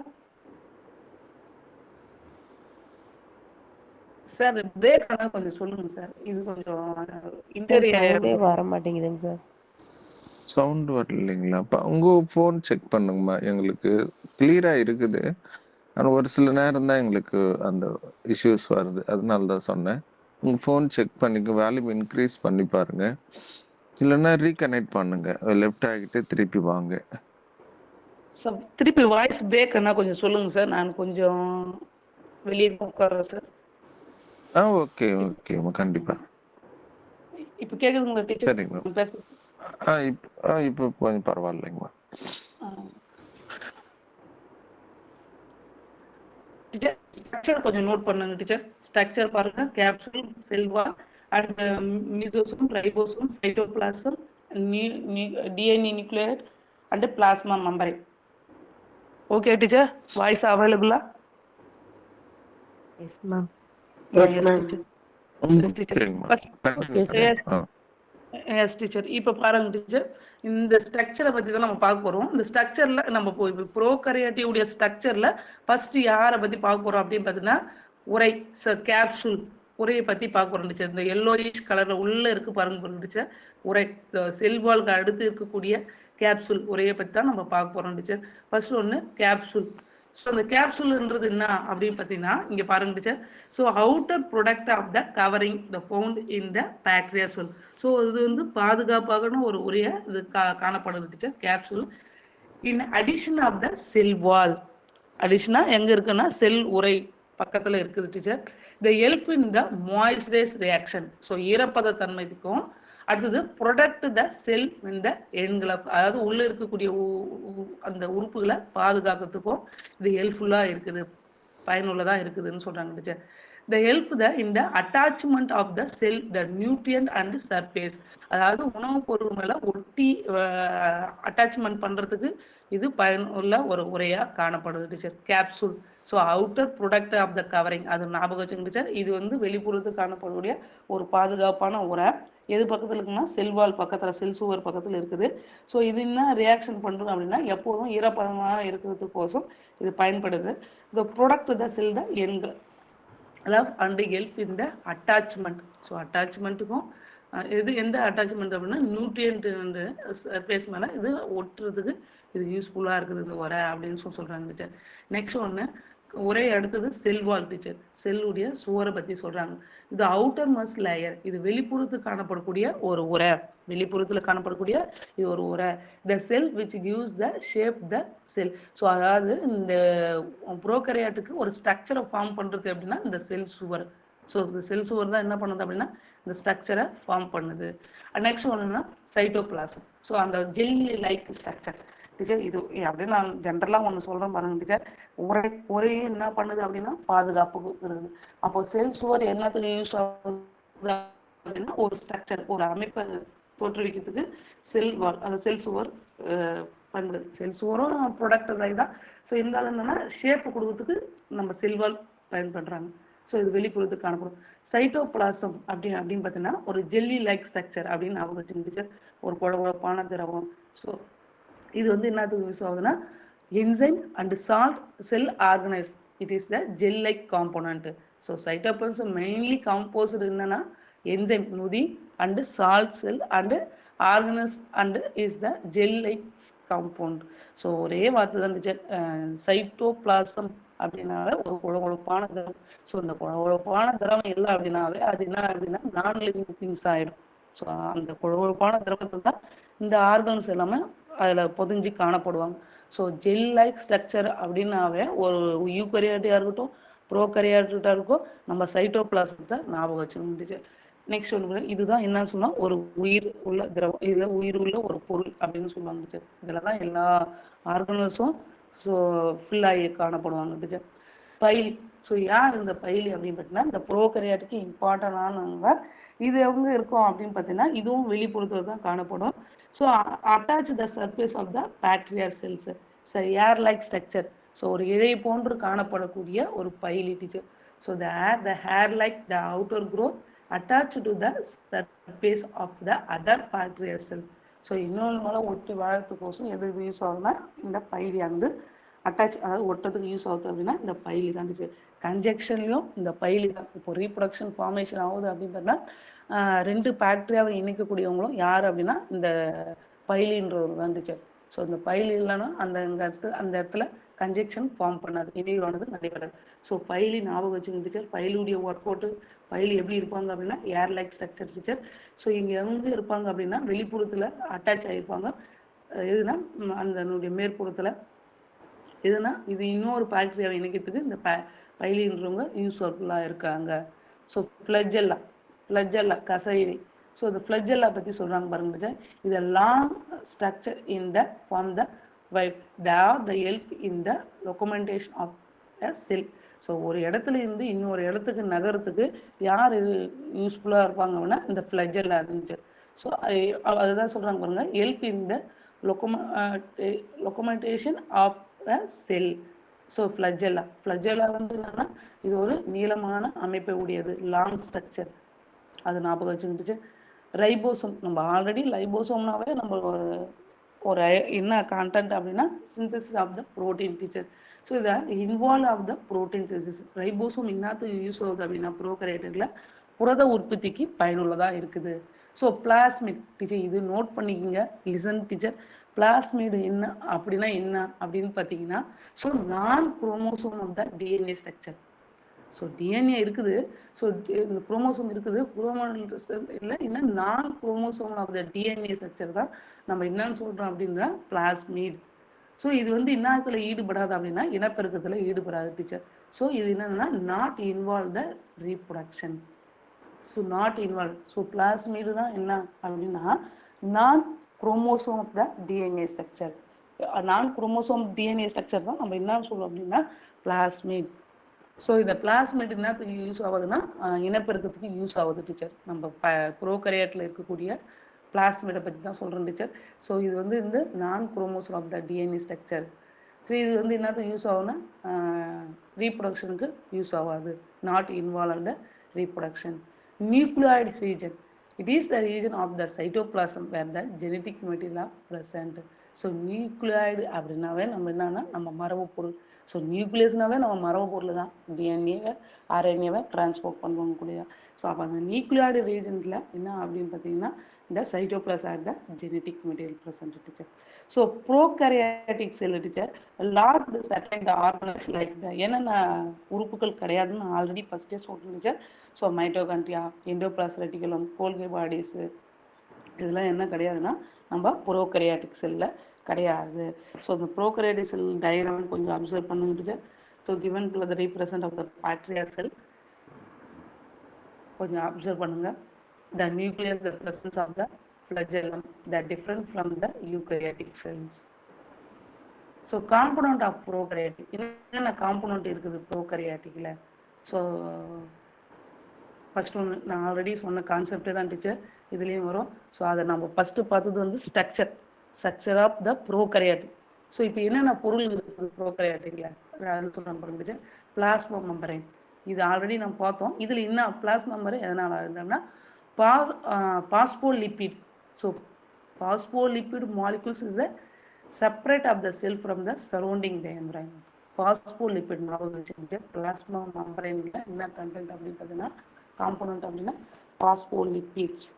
சார்? பிரேக் ஆனால் கொஞ்சம் சொல்லுங்க சார். இது கொஞ்சம் சார் இன்டீரியர் ஏரியா சவுண்டே கொஞ்சம். வர மாட்டேங்குதுங்க சார். சவுண்ட் வரலைங்களா? அப்ப உங்க ஃபோன் செக் பண்ணுங்கம்மா. எங்களுக்கு கிளியரா இருக்குது. ஆனா ஒரு சில நேரம் தான் எங்களுக்கு அந்த இஷ்யூஸ் வருது. அதனால தான் சொன்னேன். உங்க ஃபோன் செக் பண்ணிக்க வால்யூம் இன்க்ரீஸ் பண்ணி பாருங்க. இல்லைன்னா ரீகனெக்ட் பண்ணுங்க. லெஃப்ட் ஆகிட்டு திருப்பி வாங்க. சார் திருப்பி வாய்ஸ் பிரேக் ஆனால் கொஞ்சம் சொல்லுங்க சார். நான் கொஞ்சம் வெளியே உட்கார்றேன் சார். ஓகே ஓகேம்மா. கண்டிப்பா. இப்போ கேட்குதுங்களா டீச்சர் சரிங்க மேம். பேச? இப்போ கொஞ்சம் பரவாயில்லைங்கம்மா. டீச்சர் ஸ்ட்ரக்சர் கொஞ்சம் நோட் பண்ணுங்க டீச்சர். ஸ்ட்ரக்சர் பாருங்க: capsule, cell wall and mesosome, ribosome, cytoplasm, DNA nucleoid and plasma membrane. Okay teacher, voice அவைலபிளா? Yes ma'am. Yes yes ma'am. Teacher. ஓகேங்கம்மா. Okay sir. Yes teacher. இப்போ பாருங்க டீச்சர், இந்த ஸ்ட்ரக்சரை பற்றி தான் நம்ம பார்க்க போகிறோம். இந்த ஸ்ட்ரக்சரில் நம்ம ப்ரோகரியாட்டிவுடைய ஸ்ட்ரக்சரில் ஃபர்ஸ்ட் யாரை பற்றி பார்க்க போகிறோம் அப்படின்னு பார்த்தீங்கன்னா, உரை கேப்சூல் உரையை பற்றி பார்க்க போகிறோம் டீச்சர். இந்த எல்லோயிஷ் கலரில் உள்ளே இருக்கு பாருங்க டீச்சர், உரை. செல்வால்க்கு அடுத்து இருக்கக்கூடிய கேப்சூல் உரையை பற்றி தான் நம்ம பார்க்க போகிறோம் டீச்சர். ஃபர்ஸ்ட் ஒன்று கேப்சூல். ஸோ அந்த கேப்சூல்ன்றது என்ன அப்படின்னு பார்த்தீங்கன்னா, இங்கே பாருங்க teacher. So outer product of the covering the found in the bacteria cell. So இது வந்து பாதுகாப்பாகன ஒரு உரையை இது காணப்படுது teacher, capsule. In addition of the cell wall. அடிஷனா எங்கே இருக்குன்னா செல் உரை பக்கத்தில் இருக்குது teacher. The help in the moisturise reaction. So ஈரப்பத தன்மைக்கும் அடுத்தது ப்ரொடக்ட் த செல் இந்த எண்களை, அதாவது உள்ளே இருக்கக்கூடிய அந்த உறுப்புகளை பாதுகாக்கிறதுக்கும் இது ஹெல்ப்ஃபுல்லாக இருக்குது, பயனுள்ளதாக இருக்குதுன்னு சொல்கிறாங்க teacher. The help the in the attachment of the cell the nutrient and surface. அதாவது உணவுப் பொருள் மேலே ஒட்டி அட்டாச்மெண்ட் பண்ணுறதுக்கு இது பயனுள்ள ஒரு உரையாக காணப்படுது teacher, capsule. So outer product of the covering, அது ஞாபகம் வச்சுங்க டீச்சர். இது வந்து வெளிப்புறத்துக்கு காணப்படக்கூடிய ஒரு பாதுகாப்பான உரை. எது பக்கத்தில் இருக்குன்னா செல்வால் பக்கத்தில், செல் சுவர் பக்கத்தில் இருக்குது. ஸோ இது என்ன ரியாக்ஷன் பண்ணுறது அப்படின்னா, எப்போதும் ஈரப்பதமாக இருக்கிறதுக்கோசம் இது பயன்படுது. இந்த ப்ரொடக்ட் த செல் த எண்கள், அதாவது அண்ட் ஹெல்ப் இந்த அட்டாச்மெண்ட். ஸோ அட்டாச்மெண்ட்டுக்கும் இது எந்த அட்டாச்மெண்ட் அப்படின்னா நியூட்ரியன்ட் சர்ஃபேஸ் மேலே இது ஒட்டுறதுக்கு இது யூஸ்ஃபுல்லாக இருக்குது இந்த உரை அப்படின்னு சொல்கிறாங்க டீச்சர். நெக்ஸ்ட் ஒன்று உரை அடுத்தது செல்வால் டீச்சர், செல்லுடைய சுவரை பற்றி சொல்கிறாங்க. இது அவுட்டர் மஸ்ட் லேயர், இது வெளிப்புறத்துக்கு காணப்படக்கூடிய ஒரு உரை, வெளிப்புறத்தில் காணப்படக்கூடிய இது ஒரு உரை. The cell which gives the shape the cell. So அதாவது இந்த ப்ரோகரியாட்டுக்கு ஒரு ஸ்ட்ரக்சரை ஃபார்ம் பண்ணுறது அப்படின்னா இந்த செல் சுவர். ஸோ இந்த செல் சுவர் தான் என்ன பண்ணுது அப்படின்னா இந்த ஸ்ட்ரக்சரை ஃபார்ம் பண்ணுது. நெக்ஸ்ட் ஒன்றுனா சைட்டோபிளாசம். ஸோ அந்த ஜெல்லி லைக் ஸ்ட்ரக்சர் டீச்சர். இது அப்படியே நான் ஜென்ரலாக ஒன்று சொல்கிறேன் பாருங்க டீச்சர். உரை என்ன பண்ணுது அப்படின்னா பாதுகாப்புக்கு இருக்குது. அப்போ செல் சுவர் எல்லாத்துக்கும் யூஸ் ஆகுது அப்படின்னா ஒரு ஸ்ட்ரக்சர், ஒரு அமைப்பை தோற்றுவிக்கிறதுக்கு செல் வால், அந்த செல் சுவர் பயன்படுது. செல் சுவரும் ப்ரொடக்ட் தான். ஸோ இருந்தாலும் என்னன்னா ஷேப்பு கொடுக்கறதுக்கு நம்ம செல்வால் பயன்படுறாங்க. ஸோ இது வெளிப்புறத்துக்கு காணப்படும். சைட்டோபிளாசம் அப்படின்னு பார்த்தீங்கன்னா ஒரு ஜெல்லி லைக் ஸ்ட்ரக்சர் அப்படின்னு அவங்க வச்சுருந்துச்சு, ஒரு குழப்பான திரவம். ஸோ இது வந்து என்னத்துக்கு யூஸ் ஆகுதுன்னா enzyme and salt cell organise, it is the gel like component. So cytoplasm mainly composed என்னன்னா என்சைம் நொதி and salt cell and organise and is the gel like compound. So ஒரே வார்த்தை தான் டீச்சர், சைட்டோபிளாசம் அப்படின்னாவே ஒரு குழப்பான திரவம். So இந்த குழப்பான திரவம் இல்லை அப்படின்னாவே அது என்ன அப்படின்னா நான் லிவிங் திங்ஸ் ஆகிடும். ஸோ அந்த குழப்பான திரவத்தில் தான் இந்த ஆர்கன்ஸ் எல்லாமே அதில் பொதிஞ்சு காணப்படுவாங்க. ஸோ ஜெல் லைக் ஸ்ட்ரக்சர் அப்படின்னாவே ஒரு யூகரியாட்டியாக இருக்கட்டும் ப்ரோகரியாட்டாக இருக்கும் நம்ம சைட்டோபிளாசத்தை ஞாபகம் வச்சுக்கணும் டீச்சர். நெக்ஸ்ட் ஒன்று இதுதான் என்ன சொன்னா ஒரு உயிர் உள்ள திரவம், இதுல உயிர் உள்ள ஒரு பொருள் அப்படின்னு சொல்லுவாங்க டீச்சர். இதுலதான் எல்லா ஆர்கனல்ஸும் ஸோ ஃபில் ஆகி காணப்படுவாங்க டீச்சர். பைலி. ஸோ யார் இந்த பைலி அப்படின்னு பார்த்தீங்கன்னா இந்த ப்ரோகரியாட்டுக்கு இம்பார்ட்டன்டானவங்க. இது எங்க இருக்கும் அப்படின்னு பார்த்தீங்கன்னா இதுவும் வெளிப்புறத்தில் தான் காணப்படும். So attach the surface of the bacteria cells. So air like structure. So ஒரு இழை போன்று காணப்படக்கூடிய ஒரு pili teacher. So the hair like the outer growth attached to the surface of the other bacterial cell. So இன்னொன்று மேலே ஒட்டி வாழறதுக்கோசம் எது use ஆகுதுன்னா இந்த பைலி வந்து அட்டாச், அதாவது ஒட்டுறதுக்கு யூஸ் ஆகுது அப்படின்னா இந்த பைலி தான் டீச்சர். கன்ஜெக்ஷன்லையும் இந்த பைலி தான். இப்போ ரீப்ரொடக்ஷன் ஃபார்மேஷன் ஆகுது அப்படின்னு பார்த்தா ரெண்டு பாக்டீரியாவை இணைக்கக்கூடியவங்களும் யார் அப்படின்னா இந்த பைலின்றவர் தான் டீச்சர். ஸோ இந்த பைலி இல்லைன்னா அந்த இடத்துல கன்ஜெக்ஷன் ஃபார்ம் பண்ணாது, இணைவானது நடைபெறாது. ஸோ பைலி ஞாபகம் வச்சுங்க டீச்சர். பைலியுடைய ஒர்க் அவுட்டு பைலி எப்படி இருப்பாங்க அப்படின்னா ஏர் லைக் ஸ்ட்ரக்சர் டீச்சர். ஸோ இங்கே எங்கே இருப்பாங்க அப்படின்னா வெளிப்புறத்தில் அட்டாச் ஆகிருப்பாங்க. எதுனா அந்த மேற்புறத்தில். எதுனா இது இன்னொரு பாக்டீரியாவை இணைக்கிறதுக்கு இந்த பைலின்றவங்க யூஸ்ஃபுல்லாக இருக்காங்க. ஸோ ஃப்ளஜெல்லா கசையிலை. ஸோ இந்த ஃப்ளஜெல்லா பற்றி சொல்கிறாங்க பாருங்க டீச்சர். இது long structure in the form the whip the help in the locomotion of a cell. So ஒரு இடத்துல இருந்து இன்னொரு இடத்துக்கு நகரத்துக்கு யார் இது யூஸ்ஃபுல்லாக இருப்பாங்க அப்படின்னா இந்த ஃப்ளஜெல்லா இருந்துச்சு. ஸோ அதுதான் சொல்கிறாங்க பாருங்க, help in the locomotion of a cell. So flagella வந்து என்னன்னா இது ஒரு நீளமான அமைப்பை உடையது, லாங் ஸ்ட்ரக்சர். அது ஞாபகம் வச்சுக்கிட்டுச்சு. ரைபோசோம். நம்ம ஆல்ரெடி ரைபோசோம்னாவே நம்ம ஒரு என்ன கான்டென்ட் அப்படின்னா synthesis of the protein teacher. So இதை involve of the protein synthesis. Ribosome என்னத்துக்கு யூஸ் ஆகுது அப்படின்னா ப்ரோகரியேட்டர்ல புரத உற்பத்திக்கு பயனுள்ளதாக இருக்குது. ஸோ பிளாஸ்மிட் டீச்சர், இது நோட் பண்ணிக்கோங்க, லிசன் டீச்சர். பிளாஸ்மிட் என்ன அப்படின்னா என்ன அப்படின்னு பார்த்தீங்கன்னா so non chromosome of the DNA structure. So DNA இருக்குது, ஸோ இந்த குரோமோசோம் இருக்குது, இல்லை என்ன non chromosome of the DNA structure தான் நம்ம என்னன்னு சொல்கிறோம் அப்படின்னா பிளாஸ்மிட். ஸோ இது வந்து இனத்தில் ஈடுபடாது அப்படின்னா இனப்பெருக்கத்தில் ஈடுபடாது டீச்சர். ஸோ இது என்னன்னா not involve the reproduction. So not involve. So plasmid தான் என்ன அப்படின்னா non chromosome of the DNA structure. Non chromosome DNA structure தான் நம்ம என்ன சொல்றோம் அப்படின்னா பிளாஸ்மிட். ஸோ இந்த பிளாஸ்மிட் என்னத்துக்கு யூஸ் ஆகுதுன்னா இனப்பெருக்கத்துக்கு யூஸ் ஆகுது டீச்சர். நம்ம ப்ரோகரியாட்டில் இருக்கக்கூடிய பிளாஸ்மிடை பற்றி தான் சொல்கிறோம் டீச்சர். ஸோ இது வந்து இந்த non chromosome of the DNA structure. So இது வந்து என்னத்துக்கு யூஸ் ஆகும்னா ரீப்ரொடக்ஷனுக்கு யூஸ் ஆகாது, not involve the reproduction. Nucleoid region. It is the region of the cytoplasm where the genetic material of present. So nucleoid அப்படின்னாவே நம்ம என்னன்னா நம்ம மரபு பொருள். ஸோ நியூக்ளியஸ்னாவே நம்ம மரபு பொருள் தான், டிஎன்ஏவை ஆர்என்ஏவை டிரான்ஸ்போர்ட் பண்ணுவாங்க கூடிய. ஸோ அப்போ அந்த நியூக்ளியாய்டு ரீஜன்ஸில் என்ன அப்படின்னு பார்த்தீங்கன்னா இந்த cytoplasm are the genetic material present teacher. So prokaryotic cell teacher lack the certain the organelles like the என்னென்ன உறுப்புகள் கிடையாதுன்னு ஆல்ரெடி ஃபஸ்ட்டே சொல்லிட்டு teacher. So mitochondria, endoplasmic reticulum, golgi bodies, இதெல்லாம் என்ன கிடையாதுன்னா நம்ம ப்ரோகரியாட்டிக் செல்லில் கிடையாது. ஸோ இந்த ப்ரோகரியாட்டிக் செல் டயக்ராம் கொஞ்சம் அப்சர்வ் பண்ணுங்க teacher. So given to the represent of the bacteria cell கொஞ்சம் அப்சர்வ் பண்ணுங்க. The nucleus, the presence of the flagellum, that different from the eukaryotic cells. So component of prokaryotic, என்னென்ன component இருக்குது ப்ரோகரியாட்டிக்ல? So first ஒன்று நான் already சொன்ன கான்செப்டே தான் teacher இதுலேயும் வரும். ஸோ அதை நம்ம ஃபஸ்ட்டு பார்த்தது வந்து structure of the prokaryotic. So இப்போ என்னென்ன பொருள் இருக்குது ப்ரோகரியாட்டிக்ல அது சொல்கிறேன் பாருங்க டீச்சர். பிளாஸ்மா மெம்பரைன், இது ஆல்ரெடி நம்ம பார்த்தோம். இதில் என்ன பிளாஸ்மா மெம்பரைன் எதனால் ஆகுதுன்னா phospholipid. So phospholipid molecules is the separate of the cell from the surrounding membrane. Phospholipid plasma membrane என்ன கண்டென்ட் அப்படின்னு பார்த்தீங்கன்னா காம்பனண்ட் அப்படின்னா பாஸ்போலிபிட்ஸ்.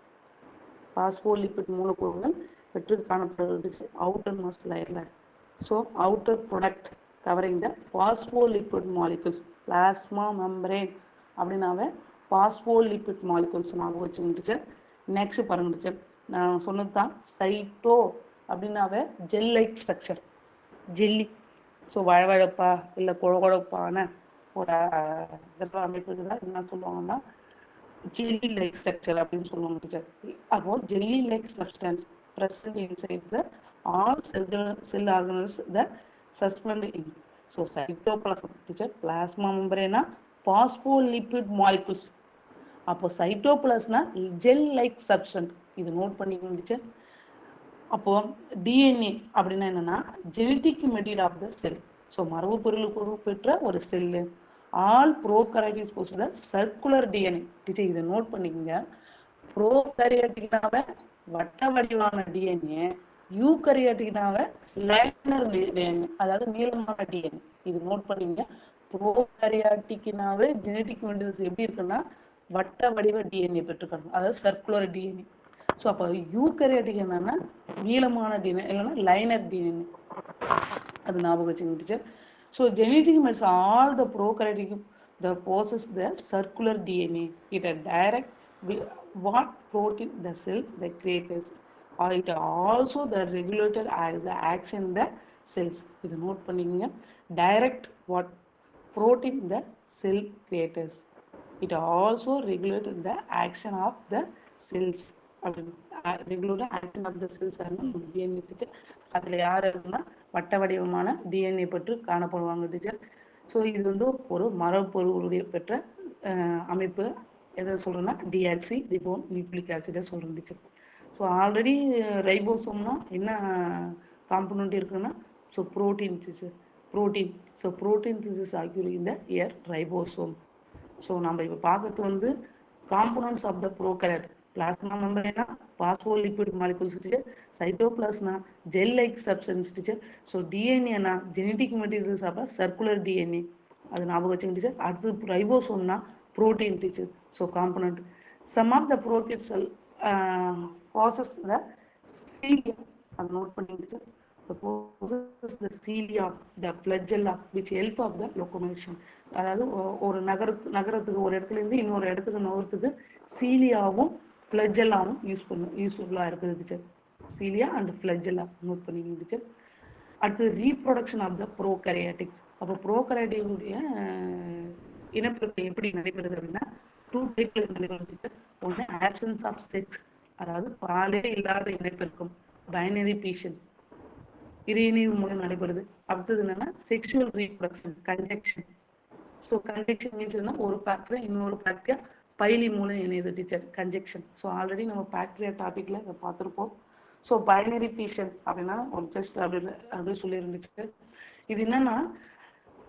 பாஸ்போலிபிட் மூலக்கூறுகள் பெற்று காணப்படுகிறது அவுட்டர் மோஸ்ட் லேயர்ல. So outer product covering the phospholipid molecules. Plasma membrane அப்படின்னாவே phospholipid molecules ஞாபகம் வச்சுங்க டீச்சர். நெக்ஸ்ட் பாருங்க டீச்சர், நான் சொன்னது தான் சைட்டோ அப்படின்னாவே gel like structure, jelly. So வழவழப்பா இல்லை குழகுழப்பான ஒரு அமைப்புக்கு தான் என்ன சொல்லுவாங்கன்னா ஜெல்லி லைக் ஸ்ட்ரக்சர் அப்படின்னு சொல்லுவாங்க டீச்சர். அப்போ jelly like substance present inside the all cell organelles that suspend in. So cytoplasm teacher, plasma membrane phospholipid molecules. அப்போ சைட்டோபிளாஸ்னா ஜெல் லைக் சப்ஸ்டன்ஸ், இது நோட் பண்ணிக்கோங்க டீச்சர். அப்போ டிஎன்ஏ அப்படின்னா என்னன்னா genetic material of the cell. So மரபு பொருள் பெற்ற ஒரு cell. All prokaryotes possess circular DNA. Teacher இதை நோட் பண்ணிக்கோங்க. ப்ரோகாரியோட்டிக்னாவே வட்ட வடிவான டிஎன்ஏ, யூகரியோட்டிக்னாவே லைனர் டிஎன்ஏ, அதாவது நீளமான டிஎன்ஏ. இது நோட் பண்ணிக்கோங்க. ப்ரோகாரியோட்டிக்னாவே ஜெனட்டிக் மெட்டீரியல்ஸ் எப்படி இருக்குன்னா வட்ட வடிவ டிஎன்ஏ பெற்றுக்கணும், அதாவது சர்க்குலர் டிஎன்ஏ. ஸோ அப்போ யூகரியோட்டிக் என்னன்னா நீளமான டிஎன்ஏ இல்லைன்னா லைனர் டிஎன்ஏ, அது ஞாபகம் வச்சுங்க teacher. So genetic mats all the prokaryotic the possess the circular DNA. It a direct what protein the cells the creators, or it also the regulator as the action the cells. இது note பண்ணிக்கங்க. direct what protein the cell creators, it also regulate the action of the cells. Regular action of the cells DNA teacher. அதில் யார் இருக்குன்னா வட்ட வடிவமான DNA பற்றி காணப்படுவாங்க teacher. So இது வந்து ஒரு மரபொருளுடைய பெற்ற அமைப்பு. எதை சொல்கிறேன்னா டிஆக்சி ரிபோ நியூக்ளிக் ஆசிடை சொல்கிறேன் டீச்சர். ஸோ ஆல்ரெடி ரைபோசோம்னா என்ன காம்பனண்ட் இருக்குன்னா so protein teacher, protein. So protein is actually இந்த இயர் ரைபோசோம். ஸோ நம்ம இப்போ பார்க்கறது வந்து காம்பனண்ட்ஸ் ஆஃப் த ப்ரோகாரியோட். பிளாஸ்மா மெம்பரேனா பாஸ்போலிபிட் மாலிகூல்ஸ் டீச்சர், சைட்டோபிளாஸ்னா gel like substance teacher. So டிஎன்ஏனா genetic materials of circular DNA, அது ஞாபகம் வச்சுங்க டீச்சர். அடுத்து ரைபோசோம்னா protein teacher. So component. Some of the prokaryote cell possess the cilia, அது நோட் பண்ணிங்க teacher. possess the cilia, the flagella, which help of the locomotion. அதாவது ஒரு நகரத்துக்கு ஒரு இடத்துல இருந்து இன்னொரு இடத்துக்கு நகரத்துக்கு சீலியாவும் ஃப்ளஜெல்லாவும் யூஸ்ஃபுல்லாக இருக்குது teacher. Cilia and flagella note பண்ணிக்கோங்க டீச்சர். அடுத்து ரீப்ரொடக்ஷன் ஆஃப் த ப்ரோகாரியோட்டிக்ஸ். அப்போ ப்ரோகாரியோட்டிக்குடைய இனப்பெருக்கம் எப்படி நடைபெறுது அப்படின்னா 2 டைப்ல நடைபெறுது டீச்சர். ஒன்று ஆப்சன்ஸ் ஆஃப் செக்ஸ், அதாவது பாலே இல்லாத இனப்பெருக்கம், பைனரி பீஷன், இறையினிவு மூலம் நடைபெறுது. அடுத்தது என்னன்னா sexual reproduction, conjunction. So conjunction means என்ன, ஒரு பாக்டீரியா இன்னொரு பாக்டீரியா பைலி மூலம் இணையுது டீச்சர், கன்ஜெக்ஷன். ஸோ ஆல்ரெடி நம்ம பாக்டீரியா டாபிக்ல இதை பார்த்துருப்போம். ஸோ பைனரி ஃபிஷன் அப்படின்னா ஒரு ஜஸ்ட் அப்படி சொல்லியிருந்துச்சு. இது என்னன்னா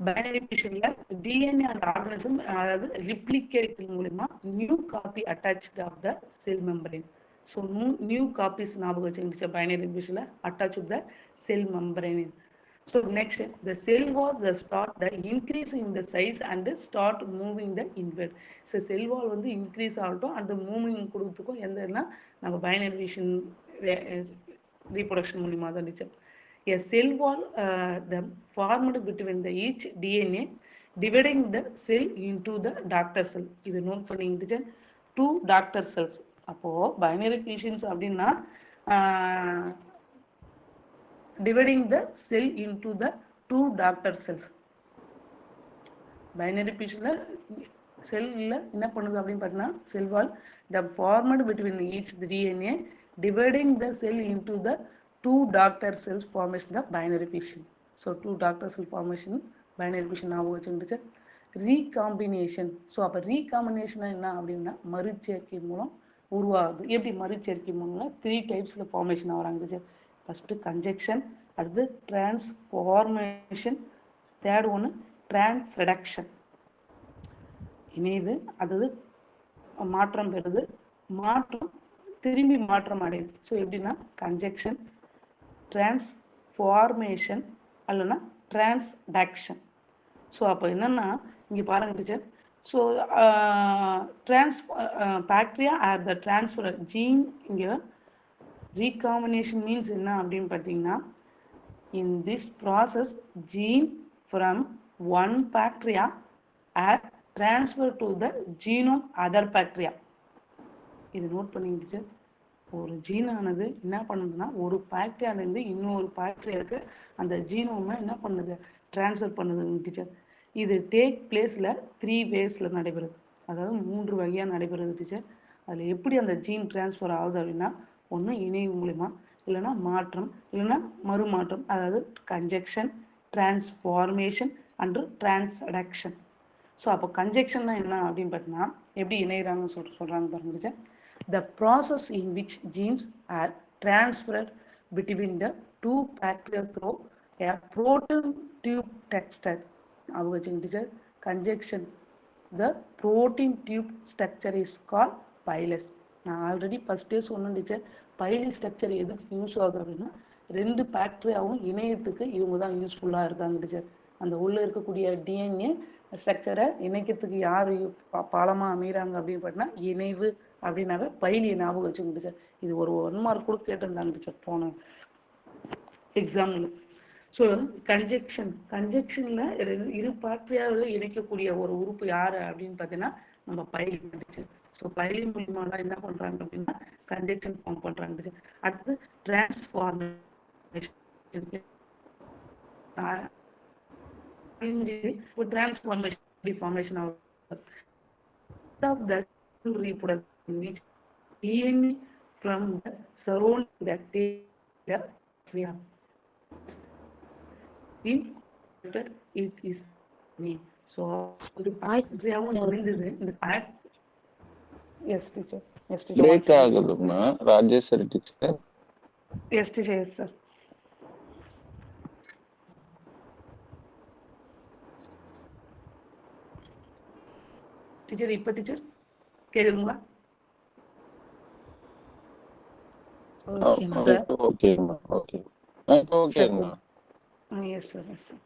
பைனரி ஃபிஷன்ல டிஎன்ஏ அண்ட் ஆர்கானிசம், அதாவது ரிப்ளிகேட் மூலமா new copy attached of the cell membrane. So new copies ஞாபகம் வச்சுருந்துச்சு பைனரி ஃபிஷன்ல attach with the cell membrane. So next, the cell wall the start the increase in the size and start moving the inward. So cell wall வந்து increase ஆகட்டும், அந்த moving கொடுத்துக்கும் எந்தன்னா நம்ம binary vision reproduction மூலமா தான் teacher. A cell wall the formed between the each DNA dividing the cell into the daughter cell. இது note பண்ணிங்க teacher. 2 daughter cells. அப்போ binary fissions அப்படின்னா dividing the cell into the 2 daughter cells. Binary ஃபிஷன்ல செல்ல என்ன பண்ணுது அப்படின்னு பார்த்தீங்கன்னா செல் வால் the formed between each DNA dividing the cell into the 2 daughter cells formation the binary fission. So 2 daughter cell formation binary fission ஞாபகம் வச்சுக்கிட்டு. Recombination. So அப்போ recombination என்ன அப்படின்னா மறுச்சேர்க்கை மூலம் உருவாகுது. எப்படி மறுச்சேர்க்கை மூலம்னா 3 டைப்ஸ்ல ஃபார்மேஷன் ஆகிறாங்க சார். ஃபர்ஸ்ட் கன்ஜெக்ஷன், அடுத்து டிரான்ஸ்ஃபார்மேஷன், தேர்ட் ஒன்று டிரான்ஸ்ரெடக்ஷன். இணையுது, அதாவது மாற்றம் பெறுது, மாற்றம் திரும்பி மாற்றம் அடையுது. ஸோ எப்படின்னா கன்ஜெக்ஷன், டிரான்ஸ்ஃபார்மேஷன் அல்லனா டிரான்ஸ்டக்ஷன். ஸோ அப்போ என்னன்னா இங்கே பாருங்க teacher. So bacteria are the transfer gene. இங்கே recombination means என்ன அப்படின்னு பார்த்தீங்கன்னா in this process gene from one bacteria are transferred to the genome other bacteria. இது நோட் பண்ணிங்க சார். ஒரு ஜீனானது என்ன பண்ணுதுன்னா ஒரு பாக்டீரியாலேருந்து இன்னொரு பாக்டீரியாவுக்கு அந்த ஜீனோமை என்ன பண்ணுது, டிரான்ஸ்ஃபர் பண்ணுதுங்க டீச்சர். இது டேக் பிளேஸில் 3 waysல நடைபெறுது. அதாவது 3 வகையாக நடைபெறுது டீச்சர். அதில் எப்படி அந்த ஜீன் டிரான்ஸ்ஃபர் ஆகுது அப்படின்னா, ஒன்று இணைவு மூலிமா, இல்லைன்னா மாற்றம், இல்லைன்னா மறுமாற்றம், அதாவது கன்ஜெக்ஷன், டிரான்ஸ்ஃபார்மேஷன் அண்டு டிரான்ஸ்அடக்ஷன். ஸோ அப்போ கன்ஜெக்ஷன்னா என்ன அப்படின்னு பார்த்தீங்கன்னா, எப்படி இணைகிறாங்கன்னு சொல்கிறாங்க பாருங்க teacher. The process in which genes are transferred between the two bacteria through a protein tube structure. அவங்க teacher conjunction. The protein tube structure is called pylus. நான் ஆல்ரெடி ஃபர்ஸ்டே சொன்னேன் டீச்சர், பைலி ஸ்ட்ரக்சர் எதுக்கு யூஸ் ஆகுது அப்படின்னா, 2 பாக்டீரியாவும் இணையத்துக்கு இவங்க தான் யூஸ்ஃபுல்லாக இருக்காங்க டீச்சர். அந்த உள்ளே இருக்கக்கூடிய டிஎன்ஏ ஸ்ட்ரக்சரை இணைக்கிறதுக்கு யார் பாலமாக அமைகிறாங்க அப்படின்னு பார்த்தீங்கன்னா, இணைவு அப்படின்னாவே பைலியை ஞாபகம் வச்சுக்கோங்க டீச்சர். இது ஒரு 1 மார்க் கூட கேட்டிருந்தாங்க டீச்சர் போன எக்ஸாம்பிள். ஸோ கன்ஜெக்ஷனில் 2 பாக்டீரியாவில் இணைக்கக்கூடிய ஒரு உறுப்பு யார் அப்படின்னு பார்த்தீங்கன்னா நம்ம பைலி டீச்சர். ஸோ பைலி மூலியமா தான் என்ன பண்ணுறாங்க அப்படின்னா கன்ஜெக்ஷன் ஃபார்ம் பண்ணுறாங்க டீச்சர். அடுத்து டிரான்ஸ்ஃபார்மேஷன் ஆகும். Reproduction which DNA from the surrounding bacteria it is me. So yes teacher. Break ஆகுதுமா Rajeshwari teacher. Yes teacher. Yes sir. Teacher இப்ப டீச்சர் கேக்குதுங்களா? ஓகேமா. ஓகே ஓகேமா. Yes sir. Yes sir.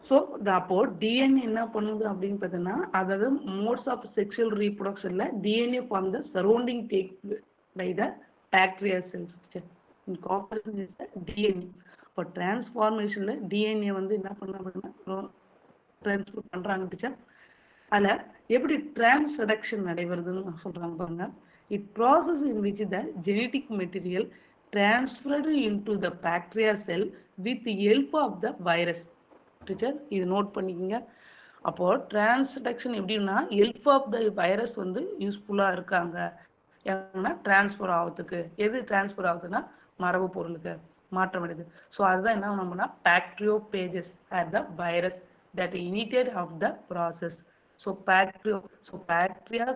So அப்போ DNA என்ன பண்ணுது அப்படின்னு பார்த்தீங்கன்னா, அதாவது மோட்ஸ் ஆஃப் செக்ஷுவல் ரீப்ரொடக்ஷன்ல DNA form the surrounding take by the bacteria cells. In comparison is the DNA. இப்போ டிரான்ஸ்ஃபார்மேஷன்ல டிஎன்ஏ வந்து என்ன பண்ண அப்படின்னா டிரான்ஸ்ஃபர் பண்றாங்க டீச்சர். அதில் எப்படி டிரான்ஸ்அடக்ஷன் நடைபெறுதுன்னு சொல்றாங்க பாருங்க. It process in which the genetic material transferred into the bacteria cell with the help of the virus. Teacher இது நோட் பண்ணிக்கோங்க. அப்போ டிரான்ஸ்டக்ஷன் எப்படின்னா ஹெல்ப் ஆஃப் த வைரஸ் வந்து யூஸ்ஃபுல்லாக இருக்காங்க ஏன்னா டிரான்ஸ்ஃபர் ஆகிறதுக்கு. எது டிரான்ஸ்ஃபர் ஆகுதுன்னா மரபு பொருளுக்கு மாற்றம் அடையுது. ஸோ அதுதான் என்ன பண்ணோம்னா bacteriophages are the virus that initiate of the process. So bacteria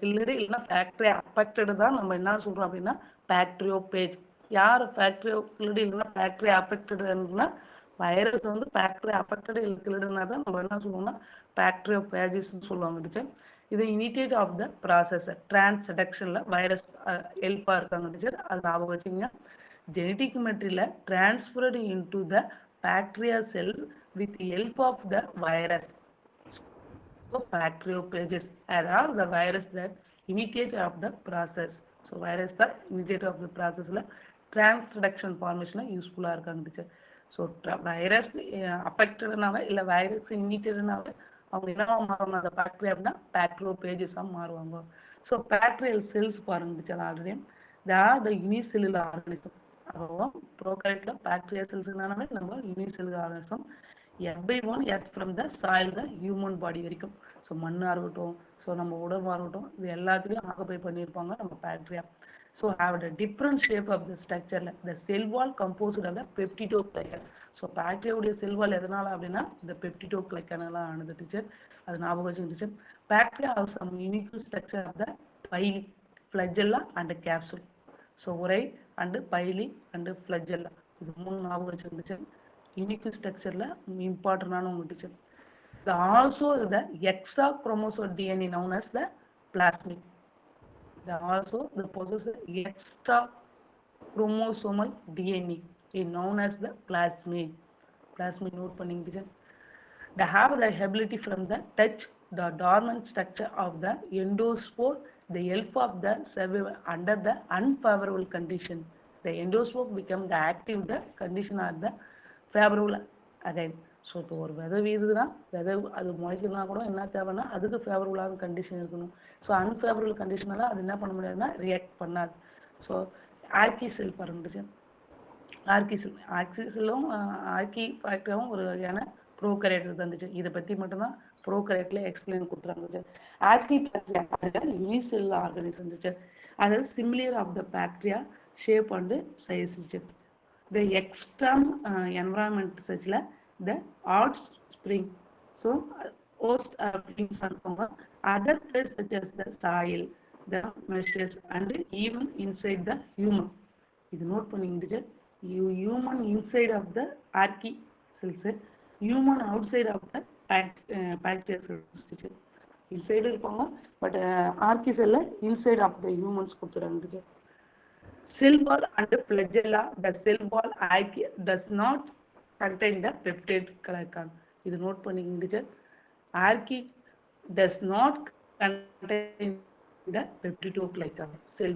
killed இல்லைன்னா பாக்டீரியா அஃபெக்டடு தான் நம்ம என்ன சொல்கிறோம் அப்படின்னா பாக்டீரியோபேஜ். யார் பாக்டீரியா கில்லடு இல்லைன்னா பாக்டீரியா அஃபெக்டடுன்னா வைரஸ் வந்து பாக்டீரியா அஃபெக்டடு கில்லடுனா தான் நம்ம என்ன சொல்லுவோம்னா பாக்டீரியோபேஜஸ்ன்னு சொல்லுவாங்க டீச்சர். இது இனிட்டேட் ஆஃப் த ப்ராசஸ் டிரான்ஸ்அடக்ஷனில் வைரஸ் ஹெல்ப்பாக இருக்காங்க டீச்சர். அது ஞாபகம் வச்சுங்க. genetic material transferred into the bacteria cells with the help of the virus. So bacteriophages are the virus that initiate of the process. So virus that initiate of the process la transduction formation useful ah irukanga teacher. So virus affected naava illa virus initiated naava avanga enna maaruma the bacteria appadina bacteriophages ah maaruvaanga. So bacterial cells parunga teacher already they are the unicellular organism. ப்ரோகாரியோட்ல bacteria cells என்னன்னா நம்ம unicellular organism. everyone from the soil the human body வரைக்கும். So மண்ணாக இருக்கட்டும், so நம்ம உடம்பாக இருக்கட்டும், இது எல்லாத்துலேயும் ஆக்குபை பண்ணியிருப்பாங்க நம்ம bacteria. So have the different shape of the ஸ்ட்ரக்சரில் the cell wall composed of the peptidoglycan. So பாக்டீரியாவுடைய செல் வால் எதனால அப்படின்னா இந்த பெப்டிடோகிளைக்கனெல்லாம் ஆனது டீச்சர். அது ஞாபகம் வச்சுங்க teacher. Bacteria have some unique structure of the pili, flagella and capsule. So உரை அண்டு பைலி அண்டு ஃப்ளஜெல்லா இது 3 ஞாபகம் வச்சுருந்துச்சு. யூனிக் ஸ்ட்ரக்சரில் இம்பார்ட்டண்டான உங்கள் teacher. Also the extra chromosome DNA known as the plasmid. Also the possess extra chromosomal DNA known as the plasmid. Plasmid note பண்ணிங்க teacher. They have the ability from the touch the dormant structure of the endospore, the help of the survival under the unfavorable condition. The endospore become the active the condition are the favorable again. So இப்போ ஒரு விதை வீதுனா விதை அது முளைக்கணும்னா கூட என்ன தேவைன்னா அதுக்கு ஃபேவரபுளான condition இருக்கணும். ஸோ அன்ஃபேவரபிள் கண்டிஷனால அது என்ன பண்ண முடியாதுன்னா ரியாக்ட் பண்ணாது. ஸோ ஆர்கி செல் பாருங்க, ஆர்கி செல்லும் ஆர்கி பாக்டீரியாவும் ஒரு வகையான ப்ரோகேரியேட் தந்துச்சு. இதை பற்றி மட்டும்தான் ப்ரோகரேட்ல எக்ஸ்பிளைன் கொடுத்துறாங்க டீச்சர். ஆர்கிபாக்டீரியா அது யூனிசெல் ஆர்கானிசம் டீச்சர். அதாவது similar of the bacteria shape and size teacher. The external environment such like the hot spring, so host brings on other places such as the soil, the meshes, and even inside the human. இது note பண்ணிக்கிட்டு human inside of the archaea cells, human outside of the bacteria cells. inside இருப்பாங்க but archaea cell inside of the humans கொடுத்துறாங்க. Cell wall and flagella, the cell wall does not contain the peptide glycan. இது note பண்ணிக்கிட்டு archaea does not contain the peptidoglycan. Cell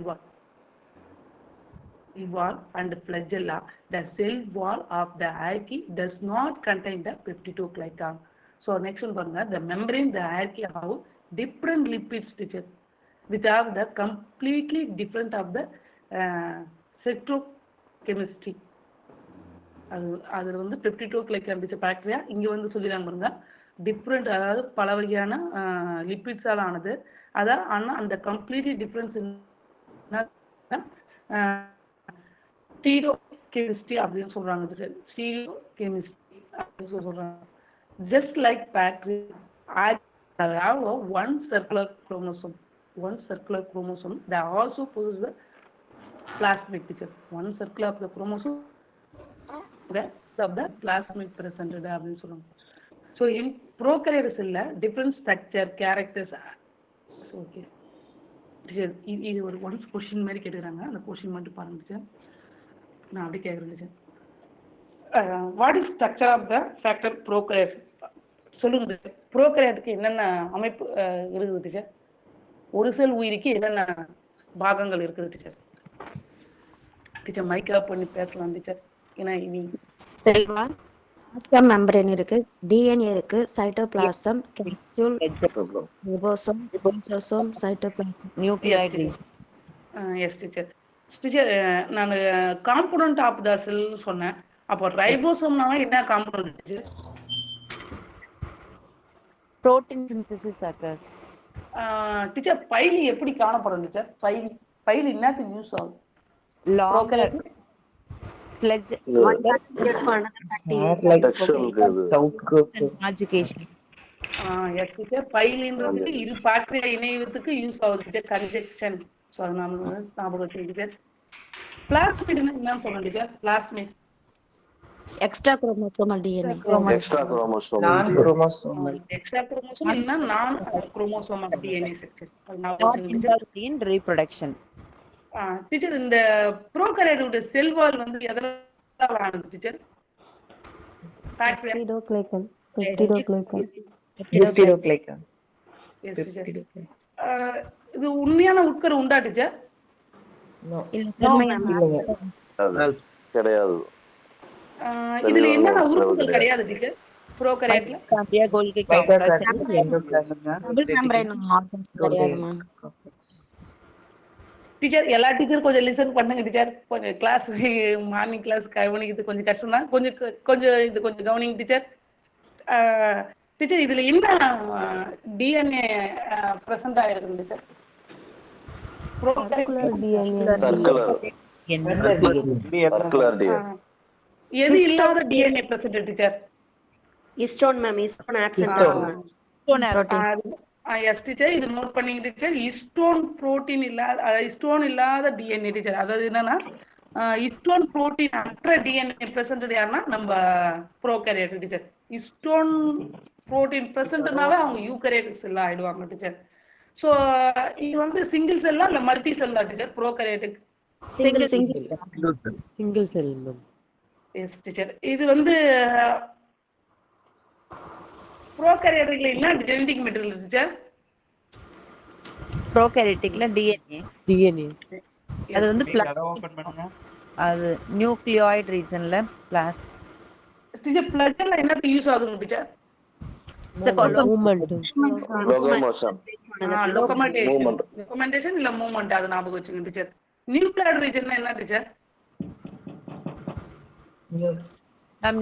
wall and flagella, the cell wall of the archaea does not contain the peptidoglycan. So next one பாருங்க, the membrane, the archaea have different lipids teacher, which are the completely different of the செக்ட்ரோகெமிஸ்ட்ரி. அது வந்து பெப்டிடோகிளைக்கான் bacteria இங்க வந்து சொல்லிடுறாங்க பாருங்க different, அதாவது பல வகையான லிப்பிட்ஸால் ஆனது. அதான் ஆனால் அந்த கம்ப்ளீட்லி டிஃப்ரென்ஸ் ஸ்டீரியோகெமிஸ்ட்ரி அப்படின்னு சொல்றாங்க சார். ஸ்டீரியோகெமிஸ்ட்ரி அப்படின்னு சொல்றாங்க. Just like bacteria have one circular chromosome. They also possess the plasmid teacher. One circle of the chromosome, rest of the plasmid presented அப்படின்னு சொல்லுவாங்க. So in prokaryote cell different structure characters. Okay, இது ஒரு once question மாதிரி கேட்டுக்கிறாங்க, அந்த question மட்டும் பாருங்க teacher. நான் அப்படி கேட்குறேன் teacher. What is structure of the factor prokaryote சொல்லுங்க. ப்ரோகரியோட்டுக்கு என்னென்ன அமைப்பு இருக்குது டீச்சர்? ஒரு செல் உயிருக்கு என்னென்ன பாகங்கள் இருக்குது டீச்சர்? டீச்சர் மைக் ஆஃப் பண்ணி பேசலாம் டீச்சர். ஏன்னா இனி செல் வால், பிளாஸ்மா மெம்பரேன் இருக்கு, டிஎன்ஏ இருக்கு, cytoplasm, capsule, ribosome, lysosome, cytoplasm, nucleoid yes teacher. Teacher நான் காம்பனன்ட் ஆஃப் த செல் சொன்னேன். அப்போ ரைபோசோம்னா என்ன component teacher? Protein synthesis occurs. Teacher pili எப்படி காணப்படும் டீச்சர்? பைலி என்னத்துக்கு யூஸ் ஆகும்? longer pledge conjugation. Yes teacher. பைலின்றதுக்கு இது பாக்டீரியா இணையத்துக்கு யூஸ் ஆகுது டீச்சர், கன்ஜெக்ஷன். ஸோ அது நம்ம ஞாபகம் வச்சுக்கோங்க டீச்சர். பிளாஸ்மிட்னா என்னன்னு சொல்றோம் teacher? Plasmid extra chromosomal DNA. Extra chromosome இல்லைன்னா non chromosomal DNA structure. in reproduction. Teacher இந்த ப்ரோகரியோட் செல் வால் வந்து எதனால ஆனது டீச்சர்? பெப்டிடோகிளைகன். S teacher. இது உண்மையான உட்கரு உண்டா டீச்சர்? கிடையாது. இதுல என்னென்ன உறுப்புகள் கிடையாது டீச்சர் ப்ரோகரியோட்ல? டீச்சர் எல்லா டீச்சர் கொஞ்சம் லிசன் பண்ணுங்க டீச்சர். கொஞ்சம் கிளாஸ் மார்னிங் கிளாஸ் கவனிக்கிறது கொஞ்சம் கஷ்டம் தான். கொஞ்சம் இது கொஞ்சம் கவனிங்க டீச்சர். டீச்சர் இதுல என்ன டிஎன்ஏ பிரசன்ட் ஆயிருக்கு டீச்சர்? எது இல்லாத DNA present teacher? Histone ma'am, histone accent ஆகும். எஸ் டீச்சர், இது நோட் பண்ணிங்க டீச்சர். ஹிஸ்டோன் புரோட்டீன் இல்லாத டிஎன்ஏ டீச்சர். அதாவது என்னன்னா ஹிஸ்டோன் புரோட்டீன் அற்ற டிஎன்ஏ பிரசன்ட் யாருன்னா நம்ம ப்ரோகரியோட் டீச்சர். ஹிஸ்டோன் புரோட்டீன் பிரசன்ட்னாவே அவங்க யூகரியோட் செல்லா ஆயிடுவாங்க டீச்சர். ஸோ இது வந்து சிங்கிள் செல்லா இல்ல மல்டி செல்லா டீச்சர் ப்ரோகரியோட்டுக்கு? Single cell ma'am. Yes teacher. இது வந்து ப்ரோகரியோட்ல என்ன ஜெனடிக் மெட்டீரியல் டீச்சர்? ப்ரோகரியோட்டிக்ல டிஎன்ஏ அது வந்து அது நியூக்ளியாய்ட் ரீஜன்ல பிளாஸ். டீச்சர் பிளஜர்ல என்னது யூஸ் ஆகுது டீச்சர்? லோகமெண்டேஷன் இல்ல மூவ்மெண்ட், அது ஞாபகம் வச்சுங்க டீச்சர். நியூக்ளியாய்ட் ரீஜன்னா என்ன டீச்சர்?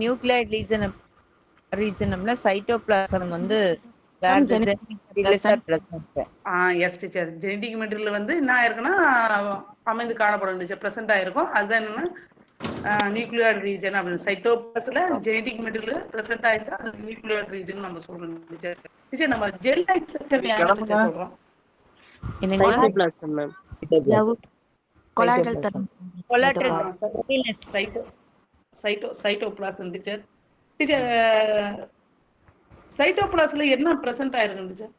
நியூக்ளியாய்ட் ரீஜனம்ல சைட்டோபிளாசம் வந்து where the genetic genetic materials are present. present. Yes teacher. Genetic material வந்து என்ன ஆயிருக்குன்னா அமைந்து காணப்படும் டீச்சர், ப்ரெசென்ட் ஆயிருக்கும். அதுதான் என்னன்னா நியூக்ளியர் ரீஜன் அப்படின்னு. சைட்டோபிளாஸ்ல ஜெனடிக் மெட்டீரியல் ப்ரெசென்ட் ஆயிருக்கு, அது நியூக்ளியர் ரீஜன் நம்ம சொல்றோம் டீச்சர். டீச்சர் நம்ம ஜெல் லைட் ஸ்ட்ரக்சர் யாரை டீச்சர் சொல்றோம்? என்னங்க Cytoplasm, ma'am. Javu, collateral collateral cytoplasm teacher. Teacher சைட்டோபிளாஸ்ல என்ன ப்ரெசென்ட் ஆயிருக்கு டீச்சர்?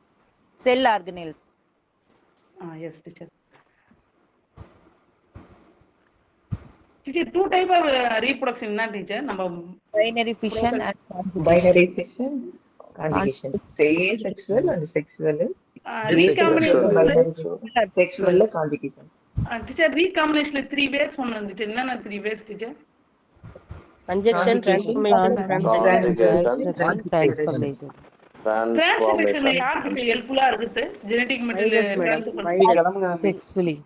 cell organelles. எஸ் teacher. Teacher two type of reproduction என்ன டீச்சர்? நம்ம Binary fission and conjugation. Binary fission, conjugation. Say asexual and sexual. Recombination Sexual conjugation. Teacher ரீகாம்பினேஷன்ல 3 ways சொன்னேன் teacher. என்னென்ன 3 ways teacher? conjunction, Transformation. டிரான்ஸ்ஃபர்மேஷன்ல யாருக்கு ஹெல்ப்ஃபுல்லா இருக்குது genetic material transfer? Sexually.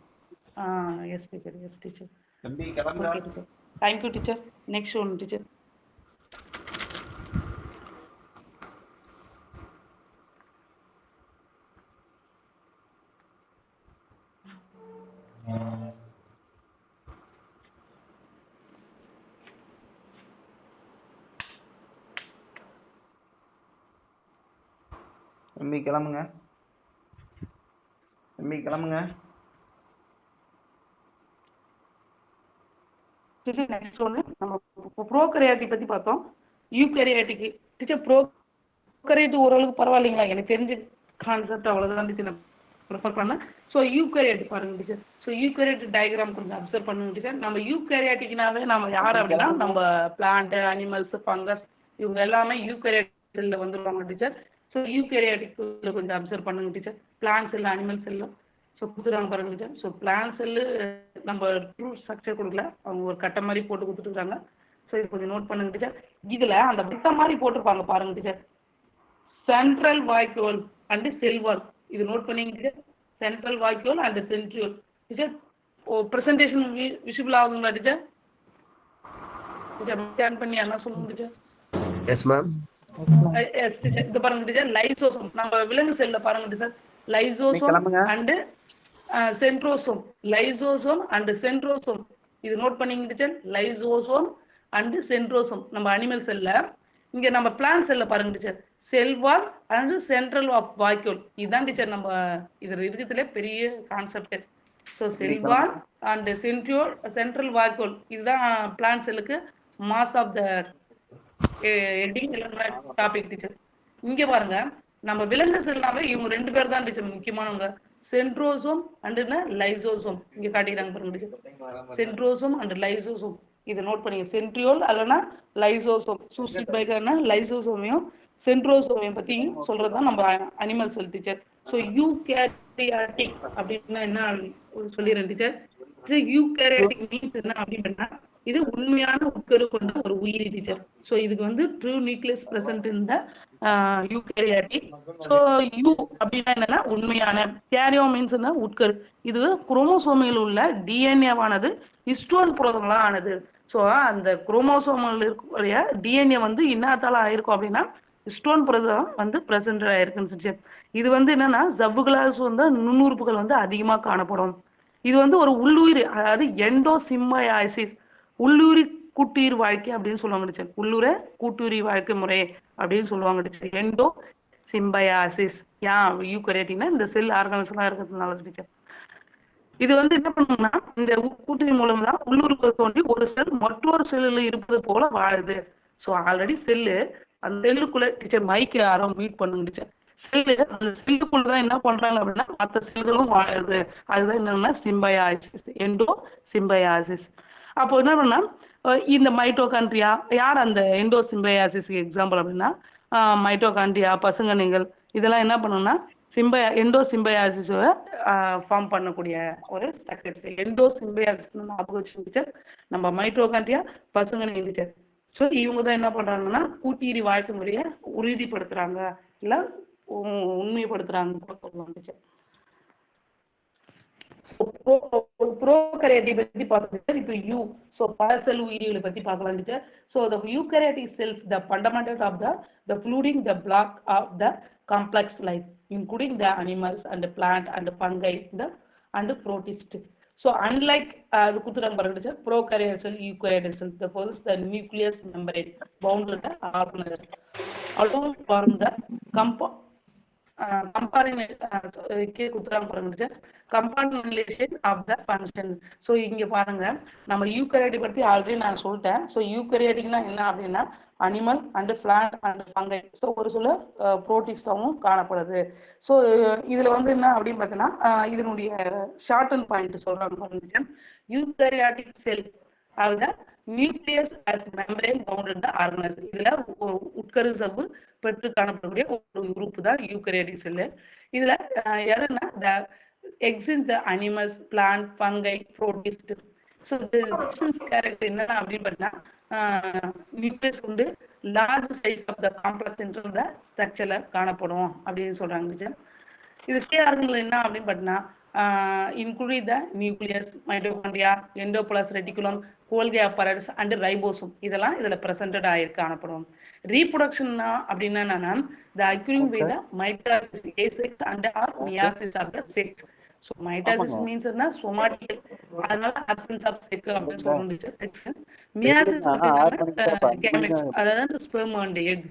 Yes teacher, yes teacher. Okay teacher, thank you teacher. Next one teacher. தம்பி கிளம்புங்க, தம்பி கிளம்புங்க. டீச்சர் நெக்ஸ்ட் ஒன்று நம்ம ப்ரோகரியாட்டிக் பத்தி பார்த்தோம். Eukaryotic teacher. ப்ரோகரியாட்டிக் ஓரளவுக்கு பரவாயில்லைங்களா? எனக்கு தெரிஞ்ச கான்செப்ட் அவ்வளோதான் டீச்சர் நான் ப்ரிஃபர் பண்ணேன். ஸோ யூகரியாட்டிக் பாருங்க டீச்சர். ஸோ யூகரியாட்டிக் டயக்ராம் கொஞ்சம் அப்சர்வ் பண்ணுங்க டீச்சர். நம்ம யூகரியாட்டிக்னாவே நம்ம யார் அப்படின்னா நம்ம பிளான்ட், அனிமல்ஸ், ஃபங்கஸ் இவங்க எல்லாமே யூகரியாட்டிக்ல வந்துருவாங்க டீச்சர். ஸோ யூகரியாட்டிக் கொஞ்சம் அப்சர்வ் பண்ணுங்க டீச்சர். பிளான்ட் செல், அனிமல் செல்லும் ஸோ கொடுத்துருக்காங்க பாருங்க டீச்சர். ஸோ பிளான்ட் செல்லு நம்ம ட்ரூ ஸ்ட்ரக்சர் கொடுக்கல, அவங்க ஒரு கட்டை மாதிரி போட்டு கொடுத்துருக்காங்க. ஸோ இது கொஞ்சம் நோட் பண்ணுங்க டீச்சர். இதில் அந்த வட்ட மாதிரி போட்டிருப்பாங்க பாருங்க teacher, central vacuole and cell wall. இது நோட் பண்ணிங்க teacher. Central vacuole and centriole teacher. Presentation visible ஆகுங்களா டீச்சர்? டீச்சர் ஸ்கேன் பண்ணி என்ன சொல்லுங்க டீச்சர்? Yes ma'am. Yes teacher. இது பாருங்க டீச்சர், லைசோசோம். நம்ம விலங்கு செல்ல பாருங்க teacher, lysosome and centrosome. Lysosome and centrosome. இது நோட் பண்ணிங்க டீச்சர். லைசோசோம் அண்ட் சென்ட்ரோசோம் நம்ம அனிமல் செல்ல. இங்க நம்ம பிளான்ட் செல்ல பாருங்க teacher, cell wall and central of வாய்க்கோல். இதுதான் டீச்சர் நம்ம இது இருக்கிறதுல பெரிய concept. So cell wall and central vacuole இதுதான் பிளான்ட் செல்லுக்கு mass of the topic teacher. இங்க பாருங்க நம்ம விலங்கு செல்லாம இவங்க 2 பேர் தான் டீச்சர் முக்கியமானவங்க, சென்ட்ரோசோம் அண்ட் லைசோசோம். இங்க காட்டிக்கிறாங்க பாருங்க டீச்சர், சென்ட்ரோசோம் அண்ட் லைசோசோம். இதை நோட் பண்ணிங்க. சென்ட்ரியோல் அல்லனா லைசோசோம். சூசிட் பைக்கான லைசோசோமையும் சென்ட்ரோசோமையும் பத்தி சொல்றதுதான் நம்ம animal cell teacher. So eukaryotic அப்படின்னா என்ன சொல்லிடுறேன் டீச்சர். யூகேரியாட்டிக் மீன்ஸ் என்ன அப்படின்னா இது உண்மையான உட்கரு கொண்ட ஒரு உயிரி டீச்சர். ஸோ இதுக்கு வந்து ட்ரூ நியூக்ளியஸ் பிரசன்ட் இந்த யூகேரியாட்டிக். ஸோ யூ அப்படின்னா என்னன்னா உண்மையான, கேரியோ மீன்ஸ் உட்கரு. இது குரோமோசோமில் உள்ள டிஎன்ஏவானது ஹிஸ்டோன் புரதங்களா ஆனது. ஸோ அந்த குரோமோசோமில் இருக்கக்கூடிய டிஎன்ஏ வந்து என்னத்தால ஆயிருக்கும் அப்படின்னா ஹிஸ்டோன் புரதம் வந்து பிரசன்ட் ஆயிருக்குன்னு சொல்லி. இது வந்து என்னன்னா ஜவ்வுகளால் வந்து நுண்ணுறுப்புகள் வந்து அதிகமாக காணப்படும். இது வந்து ஒரு உள்ளுயிர், அதாவது எண்டோசிம்பயாசிஸ், உள்ளூரி கூட்டுயிர் வாழ்க்கை அப்படின்னு சொல்லுவாங்க டீச்சர். உள்ளூர கூட்டுயிர் வாழ்க்கை முறை அப்படின்னு சொல்லுவாங்க டீச்சர். Endo Symbiosis. ஏன் யூகரியாட்டிக்னா இந்த செல் ஆர்கானிஸ் எல்லாம் இருக்கிறதுனால டீச்சர். இது வந்து என்ன பண்ணுங்கன்னா இந்த கூட்டுயிர் மூலம் தான் உள்ளுறுப்பு தோண்டி ஒரு செல் மற்றொரு செல்லில் இருப்பது போல வாழுது. ஸோ ஆல்ரெடி செல்லு அந்த செல்லுக்குள்ள டீச்சர் மைக்கு யாரும் மீட் பண்ணுங்க டீச்சர். செல்லு அந்த செல்லுக்குள்ளதான் என்ன பண்றாங்க அப்படின்னா மற்ற செல்களும் வாழுது. அதுதான் என்னன்னா சிம்பயாசிஸ், எண்டோ சிம்பயாசிஸ். அப்போ என்ன பண்ணா இந்த மைட்டோகாண்ட்ரியா யார் அந்த எண்டோ சிம்பயாசிஸ்க்கு எக்ஸாம்பிள் அப்படின்னா மைட்டோகாண்ட்ரியா, பசுங்கணிகள் இதெல்லாம் என்ன பண்ணுன்னா எண்டோ சிம்பயாசிஸ் ஃபார்ம் பண்ணக்கூடிய ஒரு ஸ்ட்ரக்சர். எண்டோ சிம்பயாசிஸ் ஞாபகம் வச்சுக்கிட்டு நம்ம மைட்டோகாண்ட்ரியா, பசுங்கணிகள் டீச்சர். ஸோ இவங்க தான் என்ன பண்றாங்கன்னா கூட்டுயிரி வாழ்க்கை முறையை உறுதிப்படுத்துறாங்க இல்ல உண்மைப்படுத்துறாங்க சொல்லலாம் டீச்சர். ப்ரோகரியாட்டிக் பத்தி பார்த்தோம். இப்போ யூ ஸோ பல செல் உயிரிகளை பத்தி பார்க்கலாம் teacher. So the eukaryotic cells, the fundamental of the fluiding, the block of the complex life, including the animals and the plant and the fungi and the protist. So unlike the prokaryotic cell, eukaryotic cell, the possess the nucleus membrane bounded the organelles, along form the compartmentalization of the function. So இங்க பாருங்க நம்ம eukaryotic பத்தி already நான் சொல்லிட்டேன். So யூகரியாட்டிக்னா என்ன அப்படின்னா animal and plant and fungi. So ஒரு சில புரோட்டிஸ்டாவும் காணப்படுது. ஸோ இதுல வந்து என்ன அப்படின்னு பார்த்தீங்கன்னா இதனுடைய ஷார்ட் அண்ட் பாயிண்ட் சொல்றாங்க. Eukaryotic sell the nucleus as membrane bounded the organelles. இதுல உட்கரு சவ்வு பெற்று காணப்படக்கூடிய ஒரு உறுப்பு தான் யூகரியாட்டிக் செல். இதுல எதுனா the exist the animals, plant, fungi, protist. So the distinct character என்ன அப்படின்னு பார்த்தீங்கன்னா நியூக்ளியஸ் வந்து large size of the complex என்ற the ஸ்ட்ரக்சர்ல காணப்படும் அப்படின்னு சொல்றாங்க. இது கே ஆர்கன்கள் என்ன அப்படின்னு பார்த்தீங்கன்னா include the nucleus, mitochondria, endoplasmic reticulum, Golgi apparatus and ribosome. இதெல்லாம் இதுல presented ஆயிருக்கு காணப்படும். Reproduction அப்படின்னா என்னன்னா the occurring by the mitosis, asex and or meiosis of the sex. So mitosis means என்ன somatic, அதனால absence of sex அப்படின்னு சொல்லுங்க. Meiosis gametes, அதாவது sperm and egg.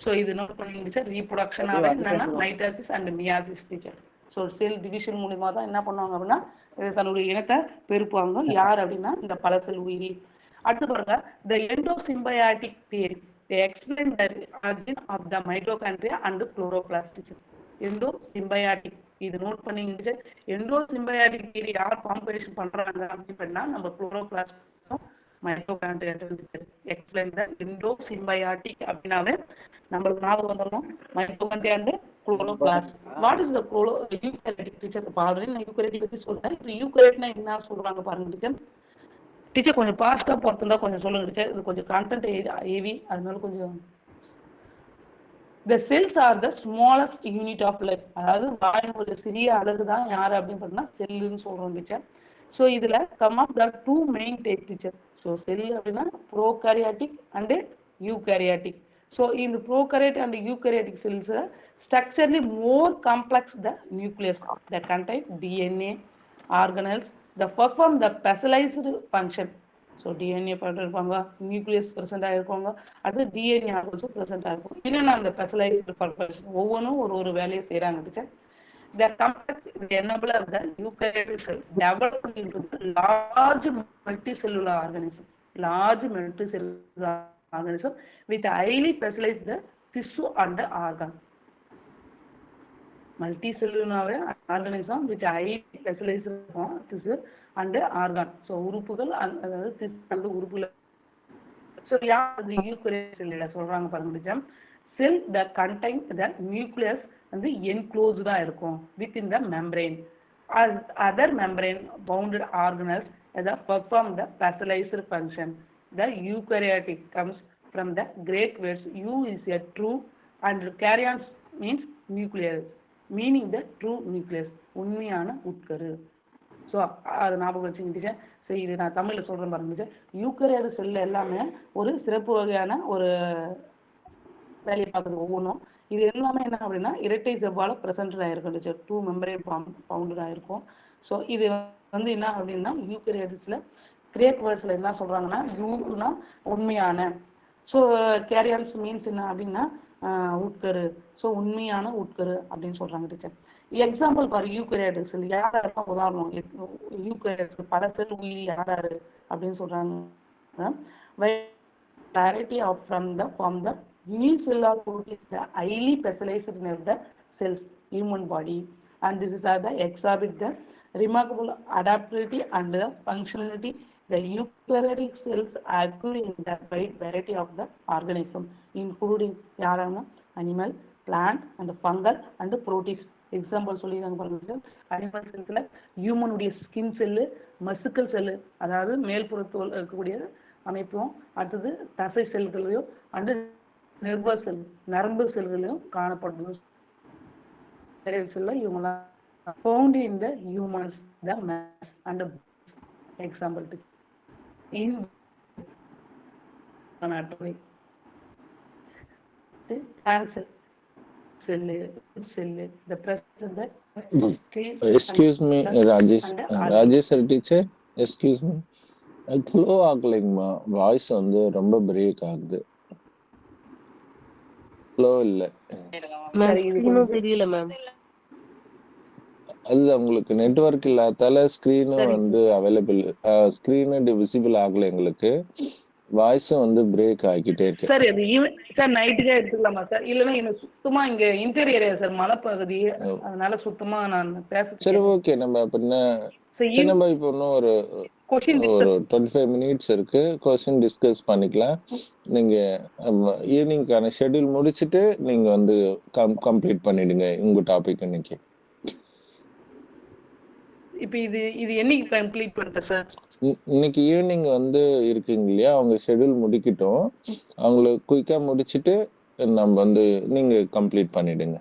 So இது நோட் பண்ணிங்க. Reproduction ஆவே என்னன்னா mitosis and meiosis teacher. So cell division மூலியமா தான் என்ன பண்ணுவாங்க அப்படின்னா தன்னுடைய இனத்தை பெருப்பாங்க. யார் அப்படின்னா இந்த பல செல் உயிரி. அடுத்து பாருங்க the endosymbiotic theory. They explain the origin of the mitochondria and chloroplast. endosymbiotic இது நோட் பண்ணிங்க. endosymbiotic theory யார் ஃபார்முலேஷன் பண்றாங்க அப்படின்னு பண்ணா நம்ம chloroplast மைட்டோகாண்ட்ரியா எக்ஸ்பிளைன் த எண்டோசிம்பயாட்டிக் அப்படின்னாவே நம்மளுக்கு ஞாபகம் வந்துடணும் mitochondria and chloroplast. What is the eukaryotic teacher? இப்போ ஆல்ரெடி நான் யூகரியாட்டிக் பத்தி சொல்றேன். இப்போ யூகரியாட்னா என்ன சொல்றாங்க பாருங்க டீச்சர். டீச்சர் கொஞ்சம் பாஸ்டா பொறுத்திருந்தா கொஞ்சம் சொல்லுங்க டீச்சர். இது கொஞ்சம் கண்டென்ட் ஏவி அதனால கொஞ்சம். The cells are the smallest unit of life. அதாவது வாயுடைய சிறிய அலகு தான் யாரு அப்படின்னு பார்த்தீங்கன்னா செல்லுன்னு சொல்றோம் டீச்சர். ஸோ இதுல come up the two main type teacher. So cell அப்படின்னா ப்ரோகாரியாட்டிக் அண்ட் யூகரியாட்டிக். ஸோ இந்த prokaryotic and eukaryotic cells structurally more complex the nucleus that contain DNA organelles that perform the specialized function. So DNA பண்ணிருப்பாங்க, nucleus present ஆகிருப்பாங்க, அது DNA ஆர்கன்ஸும் present ஆகிருக்கும். என்னென்ன அந்த specialised purpose ஒவ்வொன்றும் ஒரு வேலையை செய்கிறாங்க teacher. The complex enabler of the eukaryotic cell developed into the large multicellular organism. Large multicellular organism with highly specialized tissue and organ. Multicellular organism with highly specialized tissue and organ. So உறுப்புகள் அதாவது tissue and உறுப்புகள். So யார் the eukaryotic cell சொல்றாங்க பாருங்க. Cell that contain the nucleus வந்து enclosed இருக்கும் within the membrane. As other membrane bounded organelles that perform the specialized function. The eukaryotic comes from the Greek words eu is a true and karyons means nucleus, meaning the true nucleus, உண்மையான உட்கரு. So அது ஞாபகம் வச்சுக்கிட்டு. So இது நான் தமிழில் சொல்கிறேன் பாருங்க. Eukaryotic செல்ல எல்லாமே ஒரு சிறப்பு வகையான ஒரு வேலையை பார்க்குறது ஒவ்வொன்றும். இது எல்லாமே என்ன அப்படின்னா இரட்டை செவ்வால ப்ரெசென்ட் ஆகிருக்கும் டீச்சர். 2 மெம்பரேன் பவுண்டட் ஆகிருக்கும். ஸோ இது வந்து என்ன அப்படின்னா யூகரியாட்டிக்ஸில் கிரேக் வேர்ட்ஸில் என்ன சொல்கிறாங்கன்னா யூனா உண்மையான. ஸோ கேரியன்ஸ் மீன்ஸ் என்ன அப்படின்னா உட்கரு. ஸோ உண்மையான உட்கரு அப்படின்னு சொல்கிறாங்க டீச்சர். எக்ஸாம்பிள் பாரு யூகரியாட்டிக் செல் யார் யாருக்கும் உதாரணம். யூகரியாட்டிக் பல செல் உயிரி யார் யாரு அப்படின்னு சொல்கிறாங்க. variety of from the unicellular proteins, the highly specialized in the cells, human body, and this is the exhibit the remarkable adaptability and the functionality. The eukaryotic cells occur in the wide variety of the organism, including animal, plant, and fungal and protist. Example சொல்லிடுறாங்க பாருங்க. Animal செல்ஸ்ல human உடைய skin cell, மஸ்குல் cell அதாவது மேல்புறத்தோல் இருக்கக்கூடிய அமைப்பும், அடுத்தது தசை செல்களையும் and nervous செல் நரம்பு செல்களையும் காணப்படுது. இவங்கெல்லாம் found in the humans the maze and example in cancer. Cell cell the present screen excuse me Rajesh and RG. Rajesh sir teacher excuse me அது ஃப்ளோ ஆகலைங்கம்மா வாய்ஸ் வந்து ரொம்ப பிரேக் ஆகுது ஃப்ளோ இல்லை மேம் சரி, இது ஸ்கிரீனும் தெரியல மேம். அது உங்களுக்கு நெட்வொர்க் இல்லாதால ஸ்க்ரீனும் சரி. வந்து அவைலபிள் ஸ்க்ரீனும் விசிபிள் ஆகல எங்களுக்கு வாய்ஸும் வந்து பிரேக் ஆகிக்கிட்டே இருக்கு சார் அது சார் நைட்டுக்கே எடுத்துக்கலாமா சார் இல்லைன்னா எனக்கு சுத்தமா இங்க இன்டீரியர் ஏரியா சார் மலைப்பகுதி அதனால சுத்தமா நான் சரி பேச ஓகே நம்ம அப்படின்னா சரி நம்ம இப்போ இன்னும் ஒரு கொஸ்டின் ஒரு 25 மினிட்ஸ் இருக்கு கொஸ்டின் டிஸ்கஸ் பண்ணிக்கலாம் நீங்க ஈவினிங்கான ஷெட்யூல் முடிச்சுட்டு நீங்க வந்து கம்ப்ளீட் பண்ணிடுங்க உங்க டாபிக் இன்னைக்கு இப்போ இது என்னைக்கு கம்ப்ளீட் பண்ணுறேன் சார் இன்னைக்கு ஈவினிங் வந்து இருக்குங்க இல்லையா அவங்க ஷெட்யூல் முடிக்கட்டும் அவங்கள குயிக்கா முடிச்சுட்டு நம்ம வந்து நீங்க கம்ப்ளீட் பண்ணிடுங்க